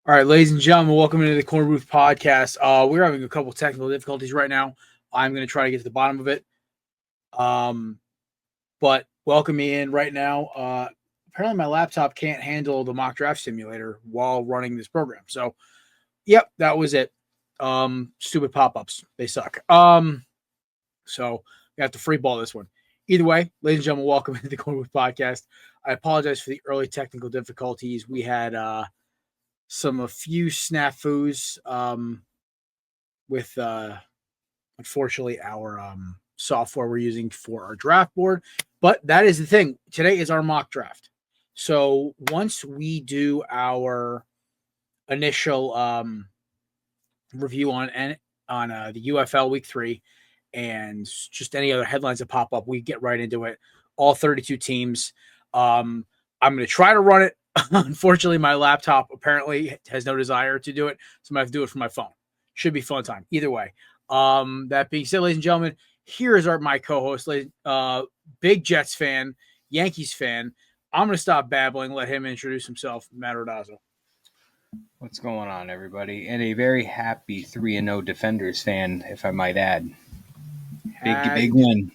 All right, ladies and gentlemen, welcome into the Korner Booth Podcast. We're having a couple technical difficulties right now. I'm going to try to get to the bottom of it. But welcome me in right now. Apparently, my laptop can't handle the mock draft simulator while running this program. So, yep, that was it. Stupid pop-ups. They suck. So we have to free ball this one. Either way, ladies and gentlemen, welcome into the Korner Booth Podcast. I apologize for the early technical difficulties. We had a few snafus with unfortunately our software we're using for our draft board, but that is the thing. Today is our mock draft. So once we do our initial review on the UFL week 3 and just any other headlines that pop up, we get right into it. All 32 teams. I'm going to try to run it. Unfortunately, my laptop apparently has no desire to do it, so I'm going to have to do it from my phone. Should be fun time. Either way. That being said, ladies and gentlemen, here is my co-host, big Jets fan, Yankees fan. I'm going to stop babbling, let him introduce himself, Matt Rodazzo. What's going on, everybody? And a very happy 3-0 Defenders fan, if I might add. Big win.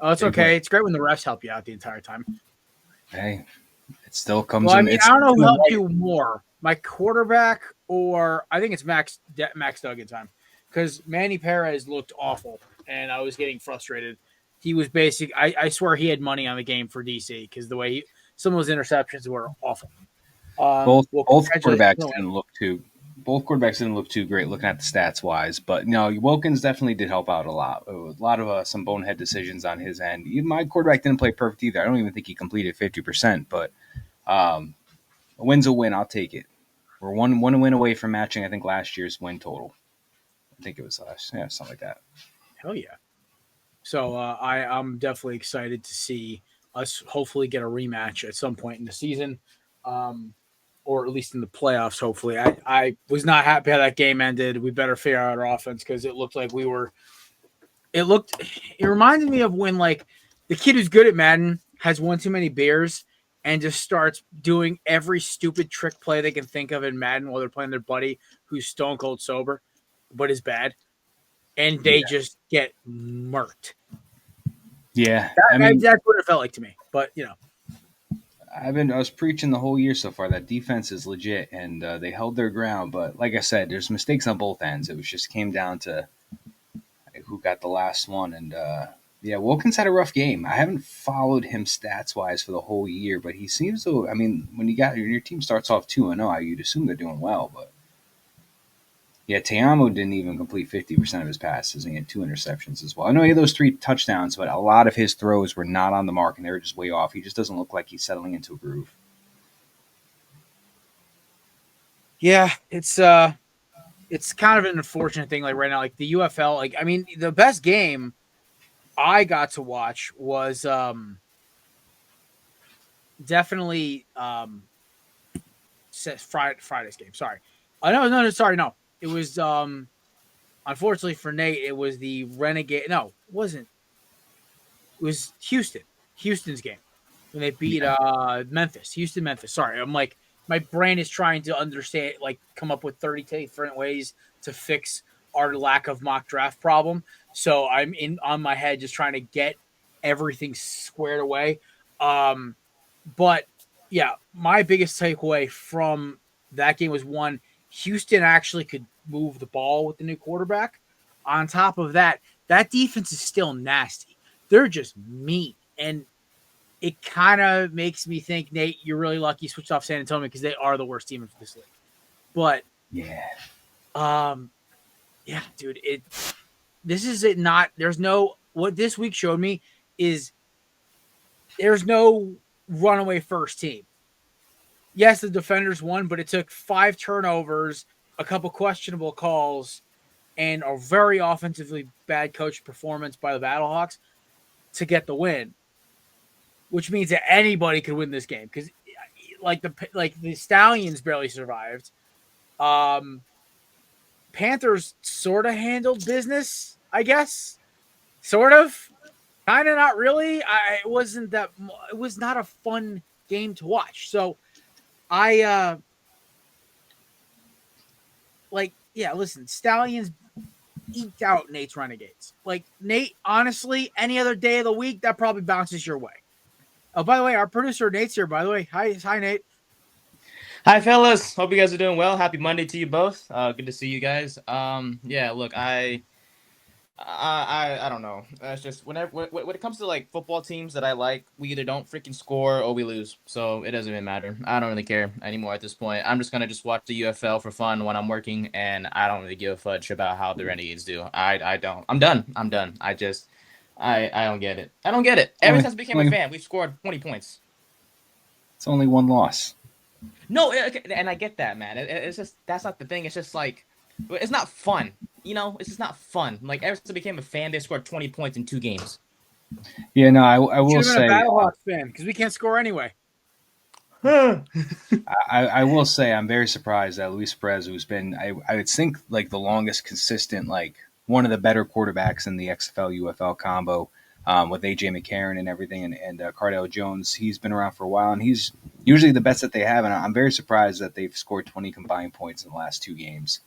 Oh, it's okay. Win. It's great when the refs help you out the entire time. Hey. It still comes well, I mean, I don't know who helped you more, my quarterback or I think it's Max Duggan time, because Manny Perez looked awful, and I was getting frustrated. He was I swear he had money on the game for DC because the way some of those interceptions were awful. Both quarterbacks didn't look too great looking at the stats wise, but Wilkins definitely did help out a lot. A lot of some bonehead decisions on his end. My quarterback didn't play perfect either. I don't even think he completed 50%, but a win's a win. I'll take it. We're one win away from matching, I think, last year's win total. I think it was something like that. Hell yeah. So I'm definitely excited to see us hopefully get a rematch at some point in the season. Or at least in the playoffs, hopefully. I was not happy how that game ended. We better figure out our offense because it looked like it reminded me of when, like, the kid who's good at Madden has one too many beers and just starts doing every stupid trick play they can think of in Madden while they're playing their buddy who's stone cold sober, but is bad. And they just get murked. Yeah. That's what it felt like to me. But, I was preaching the whole year so far that defense is legit, and they held their ground. But like I said, there's mistakes on both ends. It was just came down to who got the last one. And Wilkins had a rough game. I haven't followed him stats wise for the whole year, but he seems to. I mean, when your team starts off 2-0, you'd assume they're doing well. But yeah, Teamo didn't even complete 50% of his passes, and he had 2 interceptions as well. I know he had those 3 touchdowns, but a lot of his throws were not on the mark, and they were just way off. He just doesn't look like he's settling into a groove. Yeah, it's kind of an unfortunate thing. Like right now, like the UFL, like I mean, the best game I got to watch was definitely Friday's game. Sorry, no. It was unfortunately for Nate, it was the Renegade. No, it wasn't. It was Houston's game when they beat Memphis. Sorry, I'm like, my brain is trying to understand, like, come up with 30 different ways to fix our lack of mock draft problem. So I'm on my head just trying to get everything squared away. But yeah, my biggest takeaway from that game was, one, Houston actually could move the ball with the new quarterback. On top of that, that defense is still nasty. They're just mean. And it kind of makes me think, Nate, you're really lucky you switched off San Antonio because they are the worst team in this league. But dude, this is it. Not there's no what this week showed me is there's no runaway first team. Yes, the Defenders won, but it took 5 turnovers, a couple questionable calls, and a very offensively bad coach performance by the Battlehawks to get the win. Which means that anybody could win this game because, like the Stallions barely survived. Panthers sort of handled business, I guess. Sort of, kind of, not really. It was not a fun game to watch. So, I like, yeah, listen, Stallions eked out Nate's Renegades. Like, Nate, honestly, any other day of the week, that probably bounces your way. Oh, by the way, our producer Nate's here, by the way. Hi, Nate. Hi, fellas. Hope you guys are doing well. Happy Monday to you both. Good to see you guys. Yeah. Look, I don't know. It's just whenever when it comes to like football teams that I like, we either don't freaking score or we lose. So it doesn't even matter. I don't really care anymore at this point. I'm just gonna just watch the UFL for fun when I'm working, and I don't really give a fudge about how the Renegades do. I don't. I'm done. I'm done. I don't get it. I don't get it. Ever since I became a fan, we've scored 20 points. It's only one loss. No, and I get that, man. It's just that's not the thing. It's just like it's not fun. It's just not fun. Like ever since I became a fan, they scored 20 points in 2 games. Yeah, no, I will say a Battlehawks fan because we can't score anyway. I will say I'm very surprised that Luis Perez, who's been I would think like the longest consistent, like one of the better quarterbacks in the XFL UFL combo, with AJ McCarron and everything, and Cardale Jones. He's been around for a while, and he's usually the best that they have. And I'm very surprised that they've scored 20 combined points in the last 2 games.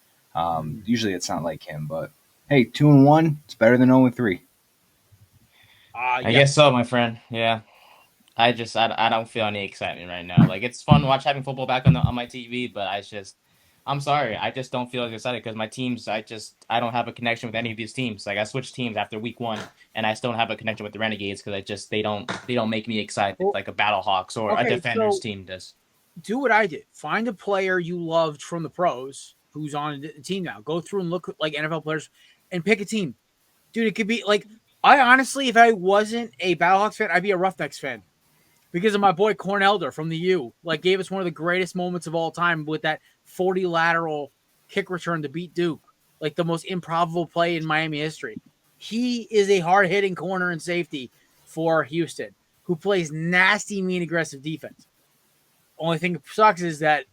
Usually it's not like him, but hey, 2-1, it's better than 0-3. I guess so, my friend. Yeah. I don't feel any excitement right now. Like it's fun having football back on my TV, but I'm sorry, I just don't feel as excited because my teams, I don't have a connection with any of these teams. Like I switched teams after week 1, and I still don't have a connection with the Renegades because they don't make me excited like a Battlehawks or a Defenders team does. Do what I did. Find a player you loved from the pros who's on the team now. Go through and look like NFL players and pick a team. Dude, it could be like I honestly, if I wasn't a Battlehawks fan, I'd be a Roughnecks fan. Because of my boy Cornelder from the U, like gave us one of the greatest moments of all time with that 40 lateral kick return to beat Duke, like the most improbable play in Miami history. He is a hard-hitting corner and safety for Houston who plays nasty, mean, aggressive defense. Only thing that sucks is that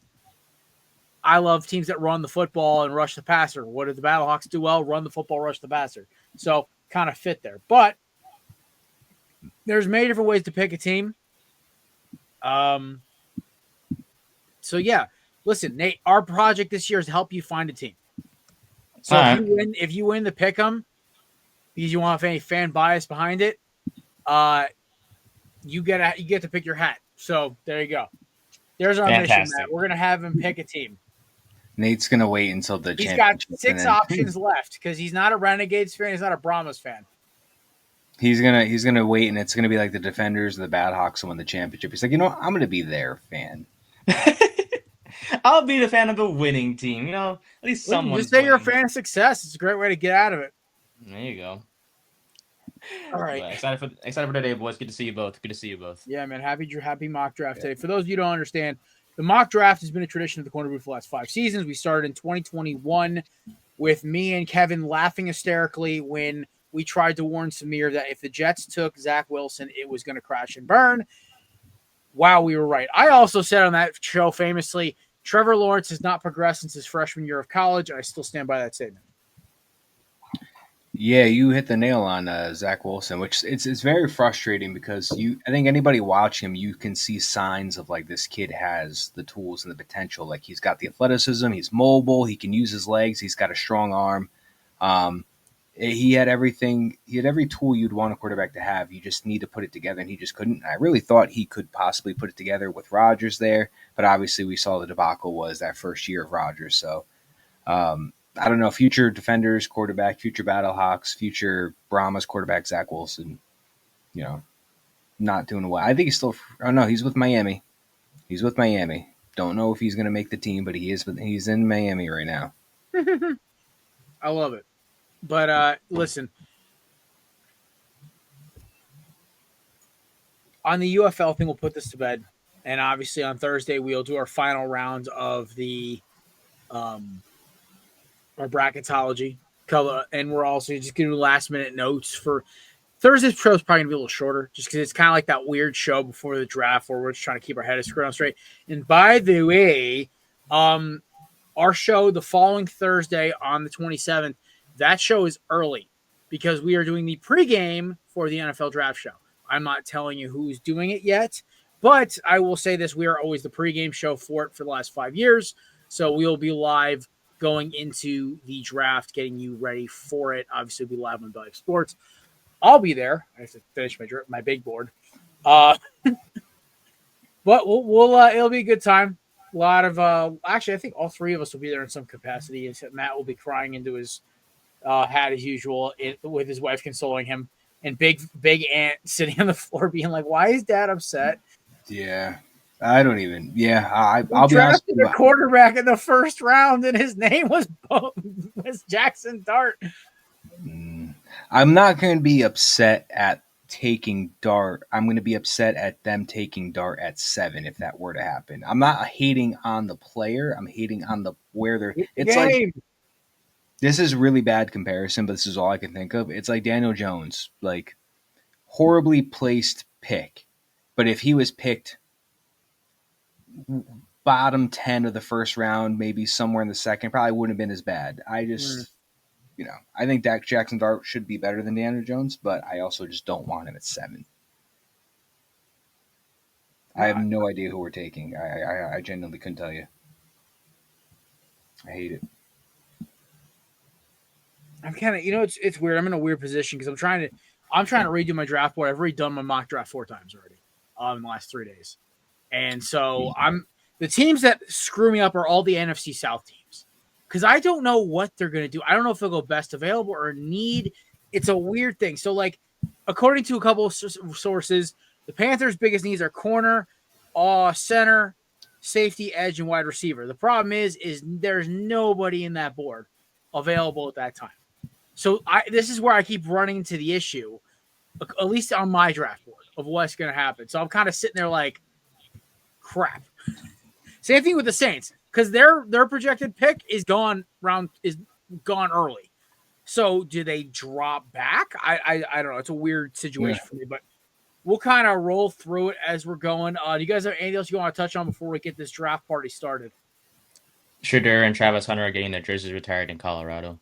I love teams that run the football and rush the passer. What did the Battlehawks do well? Run the football, rush the passer. So kind of fit there. But there's many different ways to pick a team. So yeah, listen, Nate, our project this year is to help you find a team. So if you win the pick 'em because you want any fan bias behind it, you get to pick your hat. So there you go. There's our mission, Matt. We're gonna have him pick a team. Nate's gonna wait until the He's got 6 options left because he's not a Renegades fan, he's not a Brahmas fan. He's gonna wait, and it's gonna be like the Defenders or the Badhawks who win the championship. He's like, I'm gonna be their fan. I'll be the fan of the winning team. At least someone. Just say you're a fan of success. It's a great way to get out of it. There you go. All right. Excited for today, boys. Good to see you both. Yeah, man. Happy mock draft today. For those of you who don't understand, the mock draft has been a tradition of the Korner Booth for the last 5 seasons. We started in 2021 with me and Kevin laughing hysterically when we tried to warn Samir that if the Jets took Zach Wilson, it was going to crash and burn. Wow, we were right. I also said on that show famously, Trevor Lawrence has not progressed since his freshman year of college, and I still stand by that statement. Yeah, you hit the nail on Zach Wilson, which it's very frustrating because I think anybody watching him, you can see signs of like this kid has the tools and the potential. Like he's got the athleticism, he's mobile, he can use his legs, he's got a strong arm. He had everything. He had every tool you'd want a quarterback to have. You just need to put it together, and he just couldn't. I really thought he could possibly put it together with Rodgers there, but obviously we saw the debacle was that first year of Rodgers. So I don't know. Future Defenders quarterback, future Battlehawks, future Brahmas quarterback Zach Wilson. Not doing well. I think he's still. Oh no, he's with Miami. Don't know if he's going to make the team, but he is. He's in Miami right now. I love it. But listen, on the UFL thing, we'll put this to bed. And obviously on Thursday, we'll do our final round of the our bracketology. And we're also just going to do last-minute notes for Thursday's show is probably going to be a little shorter just because it's kind of like that weird show before the draft where we're just trying to keep our head screwed on straight. And by the way, our show the following Thursday on the 27th, that show is early because we are doing the pregame for the NFL draft show. I'm not telling you who's doing it yet, but I will say this. We are always the pregame show for it for the last 5 years. So we'll be live going into the draft, getting you ready for it. Obviously, we'll be live on Belly Sports. I'll be there. I have to finish my big board. But we'll it'll be a good time. A lot of actually, I think all three of us will be there in some capacity. Except Matt will be crying into his hat as usual, with his wife consoling him, and big aunt sitting on the floor being like, "Why is Dad upset?" Yeah, I don't even. Yeah, I'll be honest. The quarterback in the first round, and his name was Jackson Dart. I'm not going to be upset at taking Dart. I'm going to be upset at them taking Dart at 7 if that were to happen. I'm not hating on the player. I'm hating on where they're. It's like this is really bad comparison, but this is all I can think of. It's like Daniel Jones, like horribly placed pick, but if he was picked bottom 10 of the first round, maybe somewhere in the second, probably wouldn't have been as bad. I just. I think Jackson Dart should be better than Daniel Jones, but I also just don't want him at 7. I have no idea who we're taking. I genuinely couldn't tell you. I hate it. I'm kind of, it's weird. I'm in a weird position because I'm trying to redo my draft board. I've redone my mock draft 4 times already in the last 3 days, and so the teams that screw me up are all the NFC South teams. Because I don't know what they're going to do. I don't know if they'll go best available or need. It's a weird thing. So, according to a couple of sources, the Panthers' biggest needs are corner, center, safety, edge, and wide receiver. The problem is there's nobody in that board available at that time. So, this is where I keep running into the issue, at least on my draft board, of what's going to happen. So, I'm kind of sitting there like, crap. Same thing with the Saints. Because their projected pick is gone early. So do they drop back? I don't know. It's a weird situation for me, but we'll kind of roll through it as we're going. Do you guys have anything else you want to touch on before we get this draft party started? Shedeur and Travis Hunter are getting their jerseys retired in Colorado.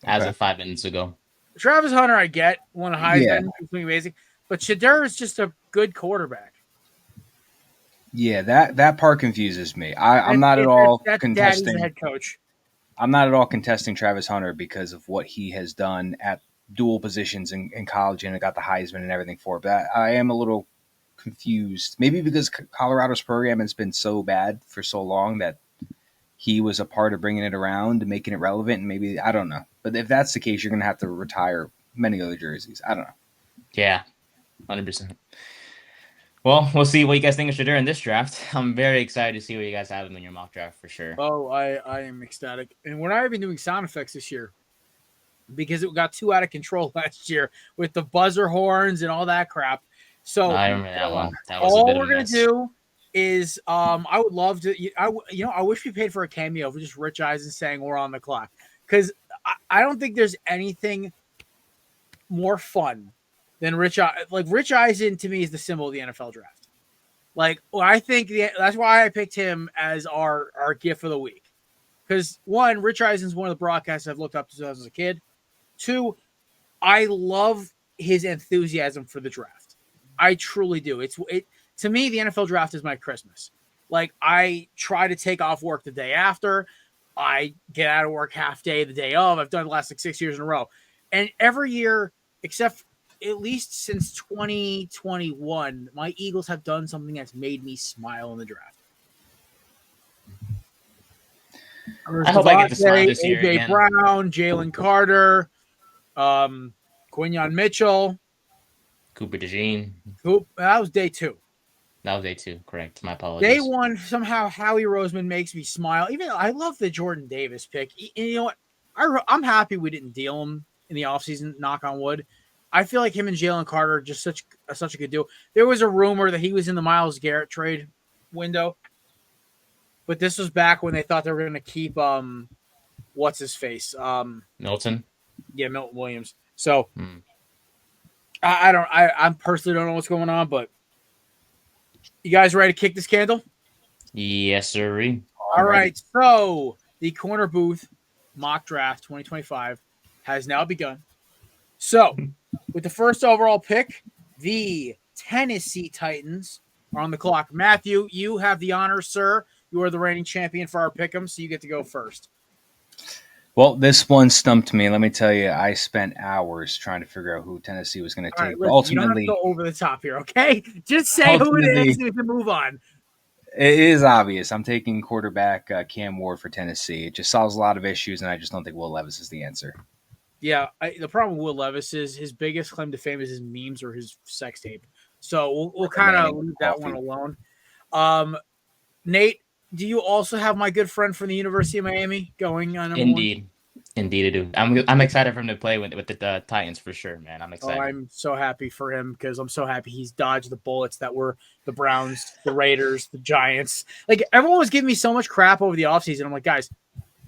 As of 5 minutes ago. Travis Hunter, I get. Won a Heisman. It's amazing. But Shedeur is just a good quarterback. Yeah, that part confuses me. I'm not at all contesting. Head coach. I'm not at all contesting Travis Hunter because of what he has done at dual positions in college and got the Heisman and everything for it. But I am a little confused. Maybe because Colorado's program has been so bad for so long that he was a part of bringing it around and making it relevant. And maybe, I don't know. But if that's the case, you're going to have to retire many other jerseys. I don't know. Yeah, 100%. Well, we'll see what you guys think of Shedeur in this draft. I'm very excited to see what you guys have him in your mock draft for sure. Oh, I am ecstatic. And we're not even doing sound effects this year because it got too out of control last year with the buzzer horns and all that crap. So I remember that one. That was all we're going to do is I would love to I wish we paid for a cameo for just Rich Eisen saying we're on the clock, because I don't think there's anything more fun than Rich Eisen. To me, is the symbol of the NFL draft. I think that's why I picked him as our GIF of the week. Because 1, Rich Eisen's one of the broadcasts I've looked up to as a kid. 2, I love his enthusiasm for the draft. I truly do. To me, the NFL draft is my Christmas. I try to take off work the day after. I get out of work half day the day of. I've done it the last 6 years in a row. And every year, except at least since 2021, my Eagles have done something that's made me smile in the draft. I hope I get to smile this year AJ again. Brown, Jalen Carter, Quinyon Mitchell, Cooper DeJean. That was day 2. That was day 2, correct. My apologies. Day 1, somehow Howie Roseman makes me smile. Even I love the Jordan Davis pick. And you know what? I'm happy we didn't deal him in the offseason, knock on wood. I feel like him and Jalen Carter are just such a good deal. There was a rumor that he was in the Myles Garrett trade window, but this was back when they thought they were going to keep what's his face, Milton. Yeah, Milton Williams. So I personally don't know what's going on, but you guys ready to kick this candle? Yes, sir. All right. So the Korner Booth mock draft 2025 has now begun. So, with the first overall pick, the Tennessee Titans are on the clock. Matthew, you have the honor, sir. You are the reigning champion for our pick'em, so you get to go first. Well, this one stumped me. Let me tell you, I spent hours trying to figure out who Tennessee was going to take. Right, listen, ultimately, you don't have to go over the top here, okay? Just say who it is and we can move on. It is obvious. I'm taking quarterback Cam Ward for Tennessee. It just solves a lot of issues, and I just don't think Will Levis is the answer. Yeah, the problem with Will Levis is his biggest claim to fame is his memes or his sex tape. So we'll kind of leave that one alone. Nate, do you also have my good friend from the University of Miami going on? Indeed, I do. I'm excited for him to play with the Titans for sure, man. I'm excited. I'm so happy for him because I'm so happy he's dodged the bullets that were the Browns, the Raiders, the Giants. Like, everyone was giving me so much crap over the offseason. I'm like, guys,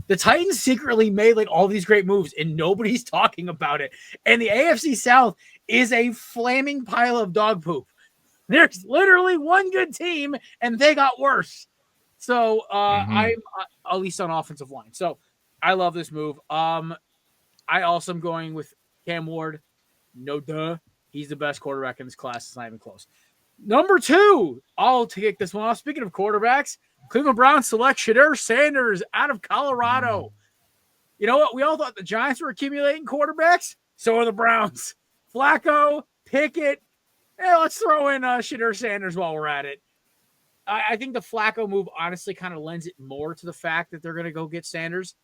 the Titans secretly made like all these great moves and nobody's talking about it. And the AFC South is a flaming pile of dog poop. There's literally one good team and they got worse. So I'm at least on offensive line. So I love this move. I also am going with Cam Ward. No duh. He's the best quarterback in this class. It's not even close. Number 2, I'll take this one off. Speaking of quarterbacks, Cleveland Browns select Shedeur Sanders out of Colorado. You know what? We all thought the Giants were accumulating quarterbacks. So are the Browns. Flacco, Pickett. Let's throw in Shedeur Sanders while we're at it. I think the Flacco move honestly kind of lends it more to the fact that they're going to go get Sanders.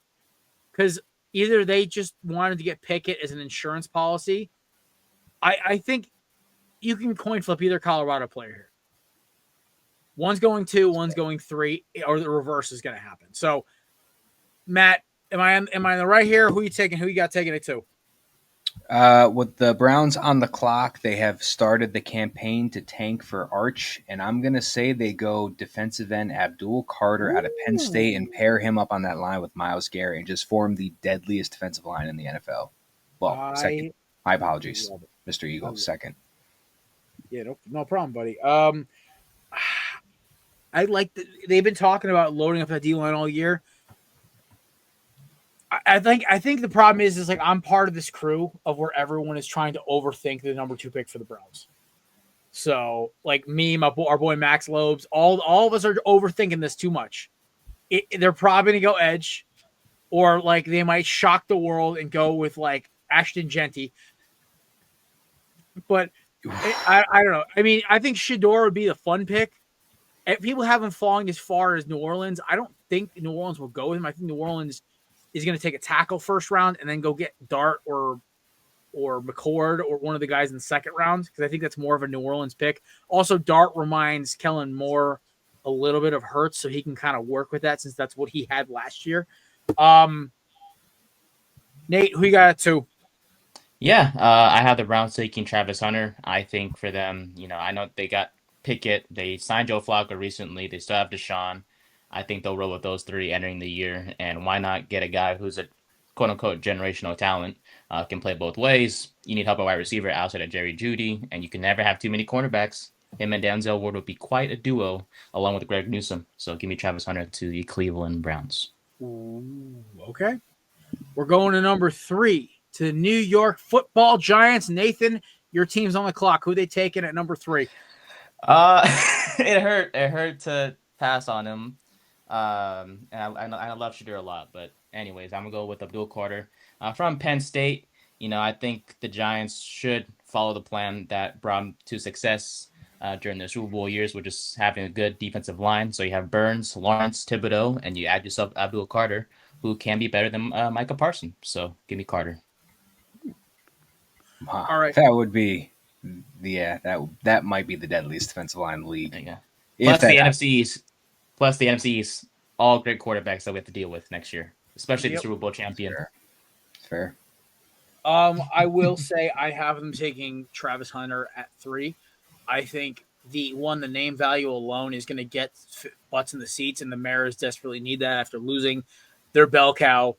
Because either they just wanted to get Pickett as an insurance policy. I think you can coin flip either Colorado player here. One's going 2, one's going 3, or the reverse is going to happen. So, Matt, am I on the right here? Who you taking? Who you got taking it to? With the Browns on the clock, they have started the campaign to tank for Arch, and I'm going to say they go defensive end Abdul Carter out of Penn State and pair him up on that line with Myles Garrett and just form the deadliest defensive line in the NFL. Well, second. My apologies, Mr. Eagle, second. Yeah, no problem, buddy. I like they've been talking about loading up that D-line all year. I think the problem is like I'm part of this crew of where everyone is trying to overthink the number 2 pick for the Browns. So like me, our boy Max Lobes, all of us are overthinking this too much. They're probably gonna go edge, or like they might shock the world and go with like Ashton Genty. But I don't know. I mean, I think Shedeur would be the fun pick. If people haven't fallen as far as New Orleans, I don't think New Orleans will go with him. I think New Orleans is going to take a tackle first round and then go get Dart or McCord or one of the guys in the second round, because I think that's more of a New Orleans pick. Also, Dart reminds Kellen Moore a little bit of Hurts, so he can kind of work with that since that's what he had last year. Nate, who you got to? Yeah, I have the Browns taking Travis Hunter. I think for them, I know they got Pickett. They signed Joe Flacco recently. They still have Deshaun. I think they'll roll with those 3 entering the year. And why not get a guy who's a quote-unquote generational talent, can play both ways. You need help at wide receiver outside of Jerry Jeudy, and you can never have too many cornerbacks. Him and Denzel Ward would be quite a duo, along with Greg Newsome. So give me Travis Hunter to the Cleveland Browns. Ooh, okay. We're going to number 3, to the New York Football Giants. Nathan, your team's on the clock. Who they taking at number 3? It hurt to pass on him. And I love Shedeur a lot, but anyways, I'm gonna go with Abdul Carter from Penn State. I think the Giants should follow the plan that brought them to success during the Super Bowl years, which is having a good defensive line. So you have Burns, Lawrence, Thibodeau, and you add yourself Abdul Carter, who can be better than Micah Parsons. So give me Carter. Wow. All right, that would be, that might be the deadliest defensive line in the league. Yeah. Plus the NFC East, all great quarterbacks that we have to deal with next year, especially the Super Bowl champion. Fair. I will say I have them taking Travis Hunter at 3. I think the name value alone is going to get butts in the seats, and the Maras desperately need that after losing their bell cow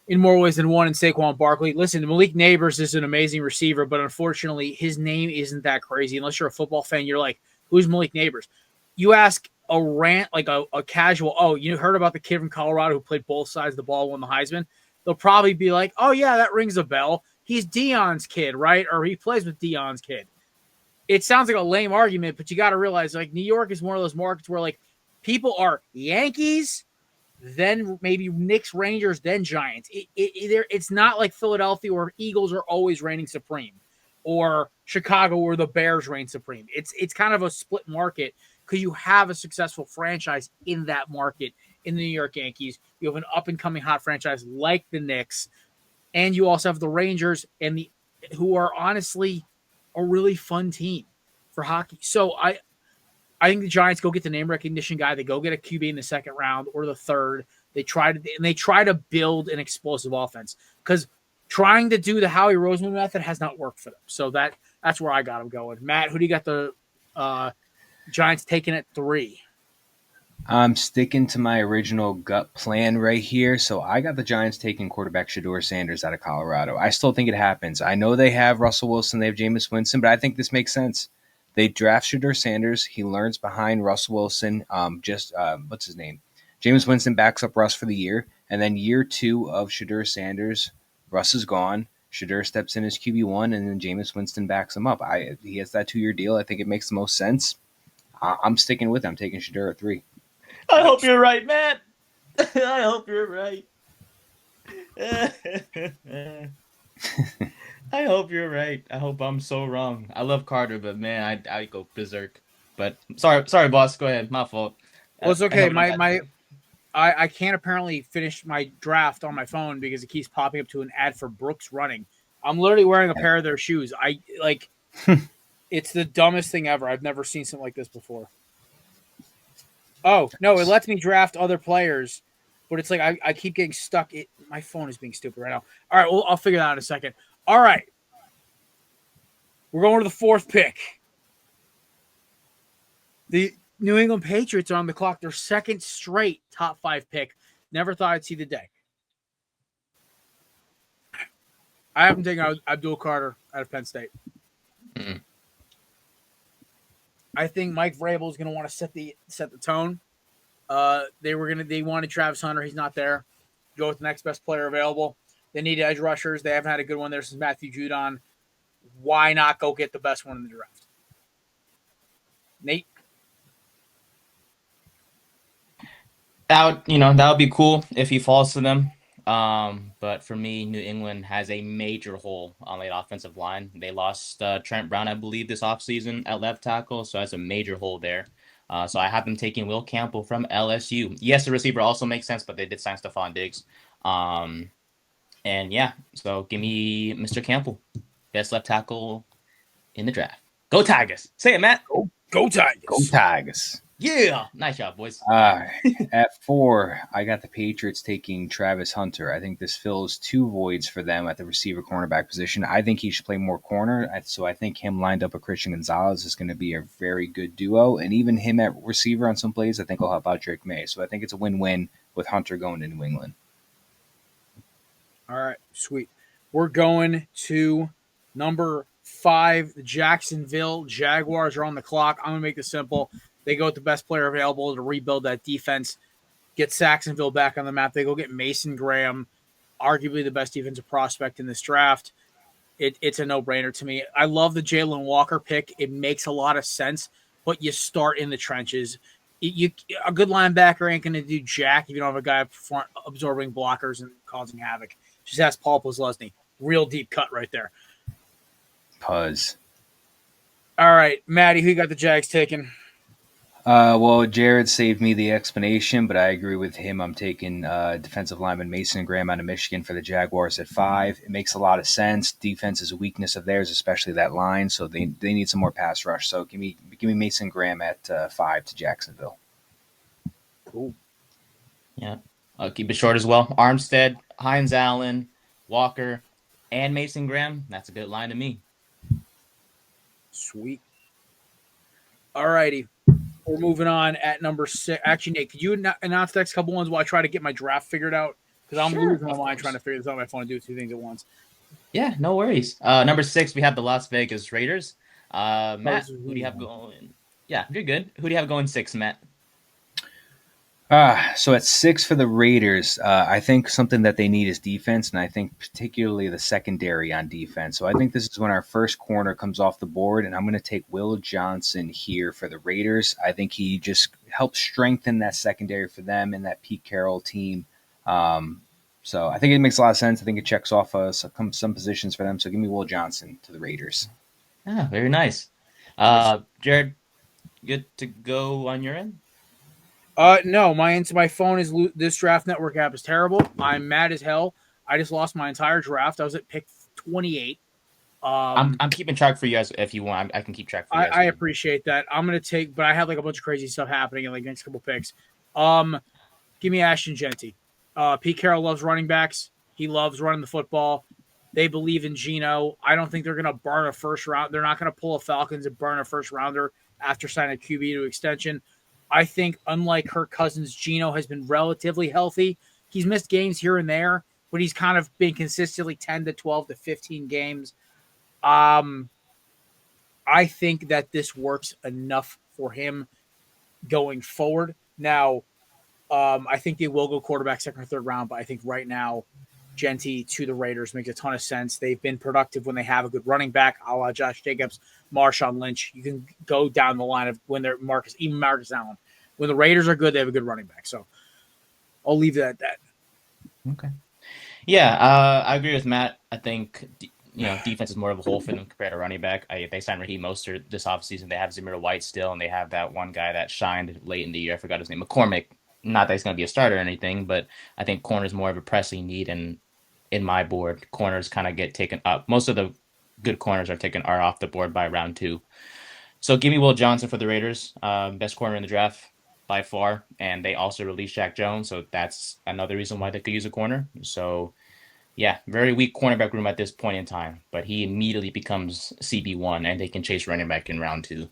in more ways than one in Saquon Barkley. Listen, Malik Neighbors is an amazing receiver, but unfortunately his name isn't that crazy. Unless you're a football fan, you're like, who's Malik Neighbors? You ask a rant, like a casual, you heard about the kid from Colorado who played both sides of the ball, won the Heisman? They'll probably be like, oh yeah, that rings a bell. He's Deion's kid, right? Or he plays with Deion's kid. It sounds like a lame argument, but you got to realize, like, New York is one of those markets where, like, people are Yankees, then maybe Knicks, Rangers, then Giants. It's not like Philadelphia where Eagles are always reigning supreme, or Chicago where the Bears reign supreme. It's kind of a split market because you have a successful franchise in that market in the New York Yankees. You have an up-and-coming hot franchise like the Knicks, and you also have the Rangers who are honestly a really fun team for hockey. So I think the Giants go get the name recognition guy. They go get a QB in the second round or the third. They try to build an explosive offense because trying to do the Howie Roseman method has not worked for them. So that's where I got them going. Matt, who do you got the Giants taking at 3? I'm sticking to my original gut plan right here. So I got the Giants taking quarterback Shedeur Sanders out of Colorado. I still think it happens. I know they have Russell Wilson, they have Jameis Winston, but I think this makes sense. They draft Shedeur Sanders. He learns behind Russell Wilson. What's his name? Jameis Winston backs up Russ for the year. And then year 2 of Shedeur Sanders, Russ is gone. Shedeur steps in as QB1, and then Jameis Winston backs him up. He has that 2-year deal. I think it makes the most sense. I'm sticking with it. I'm taking Shedeur at 3. I hope you're right, Matt. I hope you're right. I hope you're right. I hope I'm so wrong. I love Carter, but man, I go berserk. But sorry, boss. Go ahead. My fault. Well, it's okay. I can't apparently finish my draft on my phone because it keeps popping up to an ad for Brooks Running. I'm literally wearing a pair of their shoes. It's the dumbest thing ever. I've never seen something like this before. Oh, no, it lets me draft other players, but it's like I keep getting stuck. My phone is being stupid right now. All right, well, I'll figure that out in a second. All right. We're going to the 4th pick. The New England Patriots are on the clock. Their second straight top 5 pick. Never thought I'd see the day. I haven't taken Abdul Carter out of Penn State. Mm-hmm. I think Mike Vrabel is going to want to set the tone. They wanted Travis Hunter. He's not there. Go with the next best player available. They need edge rushers. They haven't had a good one there since Matthew Judon. Why not go get the best one in the draft? Nate? That would be cool if he falls to them. But for me, New England has a major hole on the offensive line. They lost Trent Brown, I believe, this offseason at left tackle, so that's a major hole there. So I have them taking Will Campbell from LSU. Yes, the receiver also makes sense, but they did sign Stephon Diggs. And yeah, so give me Mr. Campbell, best left tackle in the draft. Go Tigers! Say it, Matt. Go Tigers! Go Tigers! Yeah, nice job, boys. At 4, I got the Patriots taking Travis Hunter. I think this fills 2 voids for them at the receiver cornerback position. I think he should play more corner, so I think him lined up with Christian Gonzalez is going to be a very good duo. And even him at receiver on some plays, I think will help out Drake May. So I think it's a win-win with Hunter going to New England. All right, sweet. We're going to number 5. The Jacksonville Jaguars are on the clock. I'm going to make this simple. They go with the best player available to rebuild that defense, get Saxonville back on the map. They go get Mason Graham, arguably the best defensive prospect in this draft. It's a no-brainer to me. I love the Jalen Walker pick. It makes a lot of sense, but you start in the trenches. A good linebacker ain't going to do jack if you don't have a guy up front absorbing blockers and causing havoc. Just ask Paul Posluszny. Real deep cut right there. Puzz. All right, Maddie, who you got the Jags taking? Well, Jared saved me the explanation, but I agree with him. I'm taking defensive lineman Mason Graham out of Michigan for the Jaguars at 5. It makes a lot of sense. Defense is a weakness of theirs, especially that line, so they need some more pass rush. So give me Mason Graham at 5 to Jacksonville. Cool. Yeah, I'll keep it short as well. Armstead, Hines Allen, Walker, and Mason Graham. That's a good line to me. Sweet. All righty. We're moving on at number 6. Actually, Nate, could you announce the next couple ones while I try to get my draft figured out? Because I'm losing my mind trying to figure this out on my phone and do 2 things at once. Yeah, no worries. Number 6, we have the Las Vegas Raiders. Matt, who do you have going? Yeah, you're good. Who do you have going 6, Matt? So at 6 for the Raiders, I think something that they need is defense, and I think particularly the secondary on defense. So I think this is when our first corner comes off the board, and I'm going to take Will Johnson here for the Raiders. I think he just help strengthen that secondary for them and that Pete Carroll team. So I think it makes a lot of sense. I think it checks off some positions for them. So give me Will Johnson to the Raiders. Ah, very nice. Jared, good to go on your end? No, my phone is this Draft Network app is terrible. I'm mad as hell. I just lost my entire draft. I was at pick 28. I'm keeping track for you guys if you want. I can keep track for you guys. I appreciate that. I'm gonna take, but I have like a bunch of crazy stuff happening in like next couple picks. Give me Ashton Genty. Pete Carroll loves running backs. He loves running the football. They believe in Geno. I don't think they're gonna burn a first round. They're not gonna pull a Falcons and burn a first rounder after signing a QB to extension. I think, unlike Kirk Cousins, Geno has been relatively healthy. He's missed games here and there, but he's kind of been consistently 10 to 12 to 15 games. I think that this works enough for him going forward. Now, I think they will go quarterback second or third round, but I think right now, Genty to the Raiders makes a ton of sense. They've been productive when they have a good running back, a la Josh Jacobs, Marshawn Lynch. You can go down the line of when they're Marcus Allen. When the Raiders are good, they have a good running back. So I'll leave it at that. Okay. Yeah, I agree with Matt. I think defense is more of a hole for them compared to running back. They signed Raheem Mostert this offseason. They have Zamir White still, and they have that one guy that shined late in the year. I forgot his name, McCormick. Not that he's going to be a starter or anything, but I think corner is more of a pressing need. And in my board, corners kind of get taken up. Most of the good corners are off the board by round 2. So give me Will Johnson for the Raiders, best corner in the draft by far. And they also released Jack Jones, so that's another reason why they could use a corner. So yeah, very weak cornerback room at this point in time, but he immediately becomes CB1 and they can chase running back in round 2.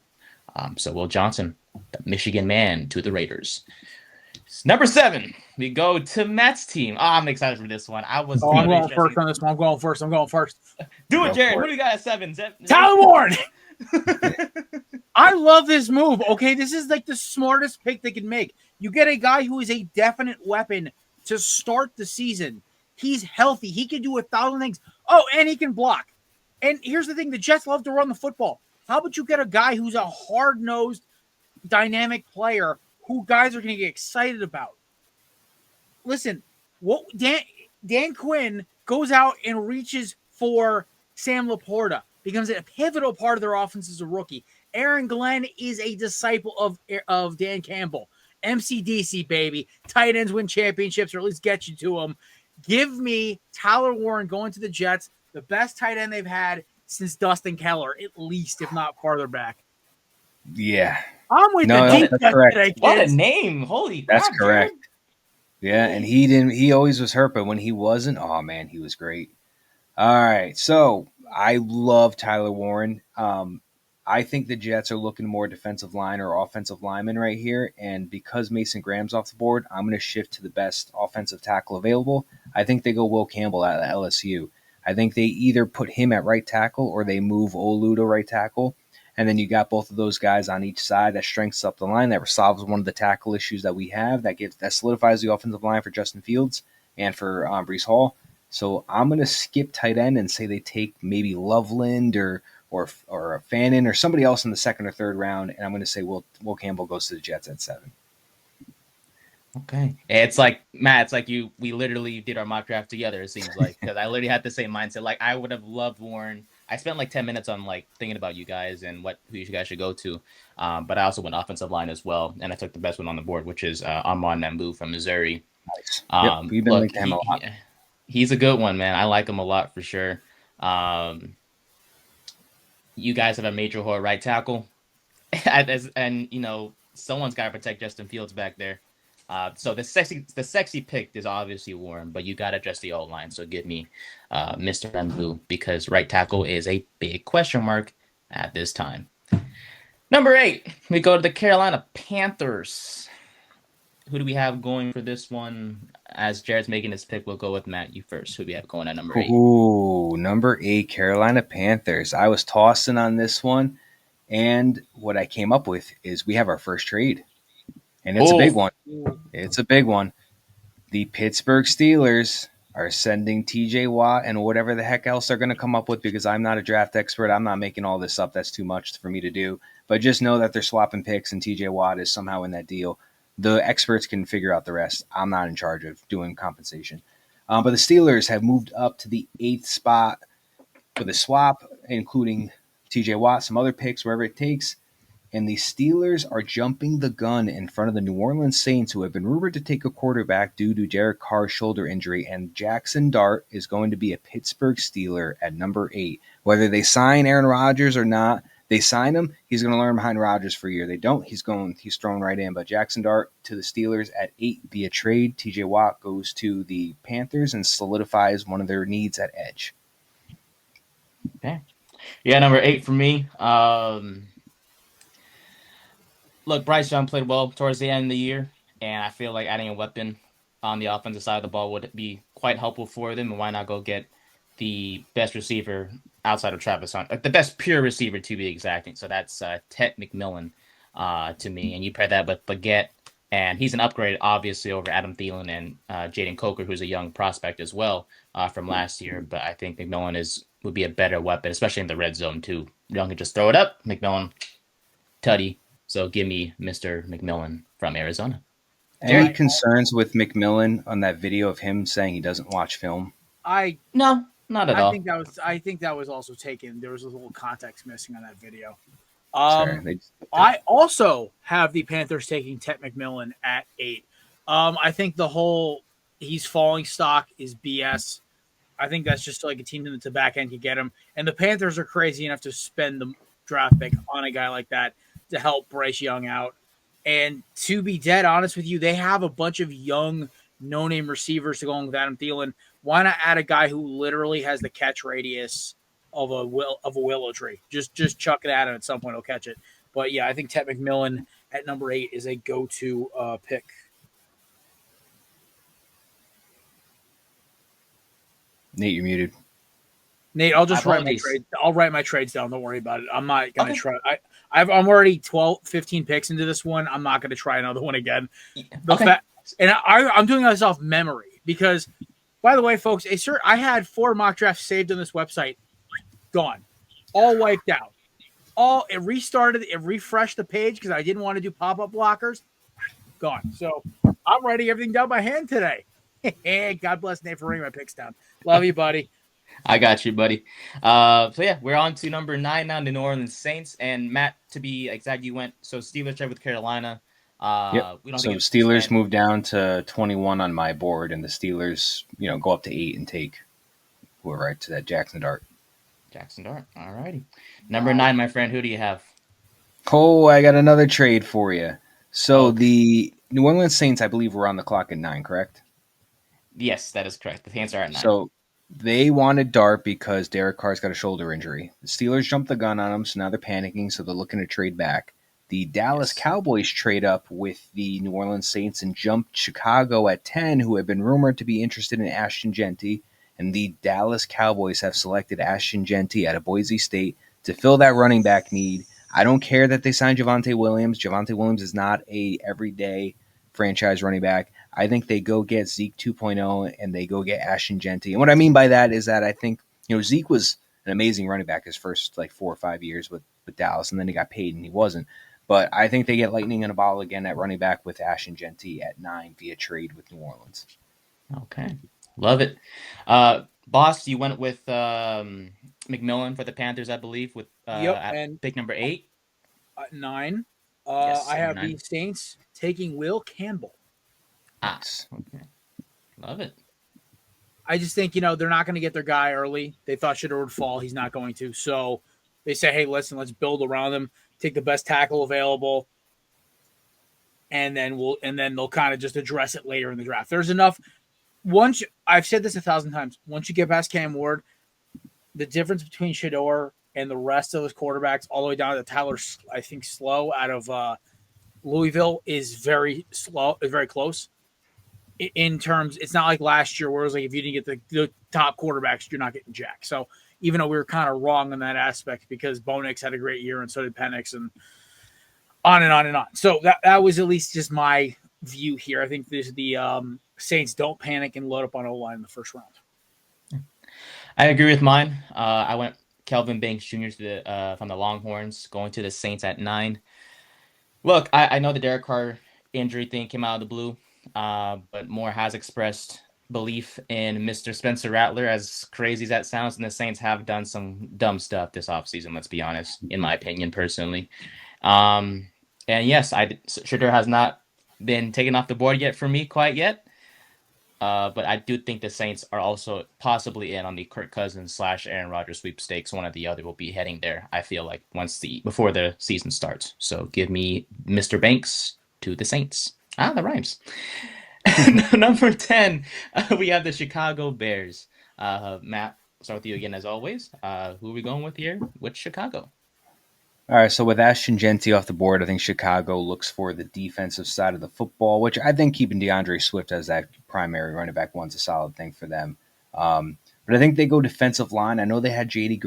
So Will Johnson, the Michigan man, to the Raiders. Number 7, we go to Matt's team. I'm excited for this one. I'm going first on this one. I'm going first. Do it, Jared. Who do you got at 7? Tyler Warren. I love this move. Okay, this is like the smartest pick they can make. You get a guy who is a definite weapon to start the season. He's healthy. He can do 1,000 things. Oh, and he can block. And here's the thing. The Jets love to run the football. How about you get a guy who's a hard-nosed, dynamic player who guys are going to get excited about? Listen, Dan Quinn goes out and reaches for Sam Laporta, becomes a pivotal part of their offense as a rookie. Aaron Glenn is a disciple of Dan Campbell. MCDC, baby. Tight ends win championships, or at least get you to them. Give me Tyler Warren going to the Jets, the best tight end they've had since Dustin Keller, at least, if not farther back. Yeah. I'm with the deep correct. What a name. Holy That's crap, correct. Dude. Yeah, and he always was hurt, but when he wasn't, oh man, he was great. All right. So I love Tyler Warren. I think the Jets are looking more defensive line or offensive lineman right here. And because Mason Graham's off the board, I'm going to shift to the best offensive tackle available. I think they go Will Campbell at LSU. I think they either put him at right tackle or they move Olu to right tackle. And then you got both of those guys on each side. That strengthens up the line. That resolves one of the tackle issues that we have. That solidifies the offensive line for Justin Fields and for Breece Hall. So I'm going to skip tight end and say they take maybe Loveland or Fannin or somebody else in the second or third round. And I'm going to say Will Campbell goes to the Jets at 7. Okay. It's like, Matt, it's like we literally did our mock draft together, it seems like, because I literally had the same mindset. Like, I would have loved Warren. I spent like 10 minutes on like thinking about you guys and who you guys should go to. But I also went offensive line as well. And I took the best one on the board, which is Amon Nambu from Missouri. Nice. We've been liking him a lot. He's a good one, man. I like him a lot for sure. You guys have a major hole at right tackle. And someone's got to protect Justin Fields back there. So the sexy pick is obviously Warren, but you got to adjust the O-line. So give me Mr. Nambu, because right tackle is a big question mark at this time. Number 8, we go to the Carolina Panthers. Who do we have going for this one? As Jared's making his pick, we'll go with Matt. You first. Who do we have going at number 8? Ooh, number 8, Carolina Panthers. I was tossing on this one, and what I came up with is we have our first trade. And it's a big one. It's a big one. The Pittsburgh Steelers are sending TJ Watt and whatever the heck else they're going to come up with, because I'm not a draft expert. I'm not making all this up. That's too much for me to do. But just know that they're swapping picks and TJ Watt is somehow in that deal. The experts can figure out the rest. I'm not in charge of doing compensation. But the Steelers have moved up to the 8th spot with a swap, including TJ Watt, some other picks, wherever it takes. And the Steelers are jumping the gun in front of the New Orleans Saints, who have been rumored to take a quarterback due to Derek Carr's shoulder injury. And Jackson Dart is going to be a Pittsburgh Steeler at number 8. Whether they sign Aaron Rodgers or not, they sign him, he's going to learn behind Rodgers for a year. They don't, he's thrown right in. But Jackson Dart to the Steelers at 8 via trade. TJ Watt goes to the Panthers and solidifies one of their needs at edge. Okay. Yeah, number 8 for me. Look, Bryce Young played well towards the end of the year, and I feel like adding a weapon on the offensive side of the ball would be quite helpful for them. And why not go get the best receiver outside of Travis Hunt, the best pure receiver to be exacting? So that's Ted McMillan to me. And you pair that with Baguette, and he's an upgrade, obviously, over Adam Thielen and Jaden Coker, who's a young prospect as well from last year. But I think McMillan would be a better weapon, especially in the red zone, too. Young can just throw it up. McMillan, tutty. So give me Mr. McMillan from Arizona. Any concerns with McMillan on that video of him saying he doesn't watch film? No, not at all. I think that was also taken. There was a little context missing on that video. I also have the Panthers taking Ted McMillan at 8. I think the whole he's falling stock is BS. I think that's just like a team in the back end can get him. And the Panthers are crazy enough to spend the draft pick on a guy like that to help Bryce Young out. And to be dead honest with you, they have a bunch of young, no-name receivers to go on with Adam Thielen. Why not add a guy who literally has the catch radius of a willow tree? Just chuck it at him at some point, he'll catch it. But yeah, I think Ted McMillan at number 8 is a go-to pick. Nate, you're muted. Nate, I'll just write my trades. I'll write my trades down. Don't worry about it. I'm not going to try. I'm already 15 picks into this one. I'm not going to try another one again. I'm doing this off memory because, by the way, folks, I had 4 mock drafts saved on this website. Gone. All wiped out. It restarted. It refreshed the page because I didn't want to do pop-up blockers. Gone. So I'm writing everything down by hand today. God bless Nate for writing my picks down. Love you, buddy. I got you, buddy. So yeah, we're on to number 9 now, the New Orleans Saints. And Matt, to be exact, you went Steelers trade with Carolina. Yep. So Steelers moved down to 21 on my board, and the Steelers, go up to 8 and take whoever to that Jackson Dart. Jackson Dart. All righty. Number 9, my friend. Who do you have? Oh, I got another trade for you. So the New Orleans Saints, I believe, were on the clock at 9, correct? Yes, that is correct. The Saints are at 9. So they wanted Dart because Derek Carr's got a shoulder injury. The Steelers jumped the gun on him, so now they're panicking, so they're looking to trade back. The Dallas Cowboys trade up with the New Orleans Saints and jumped Chicago at 10, who have been rumored to be interested in Ashton Genty. And the Dallas Cowboys have selected Ashton Genty out of Boise State to fill that running back need. I don't care that they signed Javonte Williams. Javonte Williams is not a everyday franchise running back. I think they go get Zeke 2.0 and they go get Ashton Genty. And what I mean by that is that I think, Zeke was an amazing running back his first 4 or 5 years with Dallas, and then he got paid and he wasn't. But I think they get lightning in a bottle again at running back with Ashton Genty at 9 via trade with New Orleans. Okay. Love it. Boss, you went with McMillan for the Panthers, I believe, with at pick number 8. 9. Yes, I have 9. the Saints taking Will Campbell. Okay. Love it. I just think, they're not going to get their guy early. They thought Shedeur would fall. He's not going to. So they say, hey, listen, let's build around him, take the best tackle available, and then they'll kind of just address it later in the draft. There's enough. I've said this 1,000 times. Once you get past Cam Ward, the difference between Shedeur and the rest of those quarterbacks, all the way down to Tyler, I think, Slow out of Louisville, is very slow. Is very close. In terms, it's not like last year where it was like if you didn't get the top quarterbacks, you're not getting jack. So even though we were kind of wrong in that aspect because Bo Nix had a great year and so did Penix and on and on and on. So that was at least just my view here. I think the Saints don't panic and load up on O-line in the first round. I agree with mine. I went Kelvin Banks Jr. From the Longhorns, going to the Saints at 9. Look, I know the Derek Carr injury thing came out of the blue, but Moore has expressed belief in Mr. Spencer Rattler, as crazy as that sounds, and the Saints have done some dumb stuff this offseason, let's be honest, in my opinion, personally. And yes, Shedeur has not been taken off the board yet for me quite yet. But I do think the Saints are also possibly in on the Kirk Cousins / Aaron Rodgers sweepstakes. One or the other will be heading there, I feel like, before the season starts. So give me Mr. Banks to the Saints. That rhymes. Number 10, we have the Chicago Bears. Matt, start with you again as always. Who are we going with here? Which Chicago? All right, so with Ashton Genty off the board, I think Chicago looks for the defensive side of the football, which I think keeping DeAndre Swift as that primary running back one's a solid thing for them. But I think they go defensive line. I know they had Grady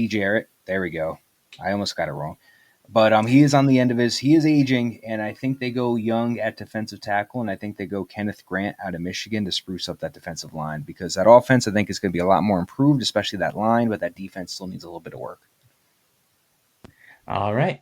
Jarrett. There we go. I almost got it wrong. But he is on the end of he is aging, and I think they go young at defensive tackle, and I think they go Kenneth Grant out of Michigan to spruce up that defensive line, because that offense I think is going to be a lot more improved, especially that line, but that defense still needs a little bit of work. All right.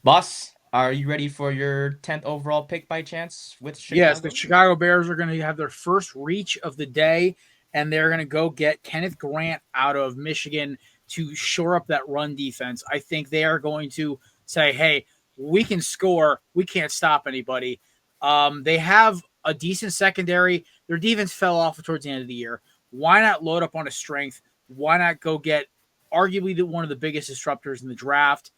Boss, are you ready for your 10th overall pick by chance with Chicago? Yes, the Chicago Bears are going to have their first reach of the day, and they're going to go get Kenneth Grant out of Michigan to shore up that run defense. I think they are going to say, hey, we can score. We can't stop anybody. They have a decent secondary. Their defense fell off towards the end of the year. Why not load up on a strength? Why not go get arguably one of the biggest disruptors in the draft?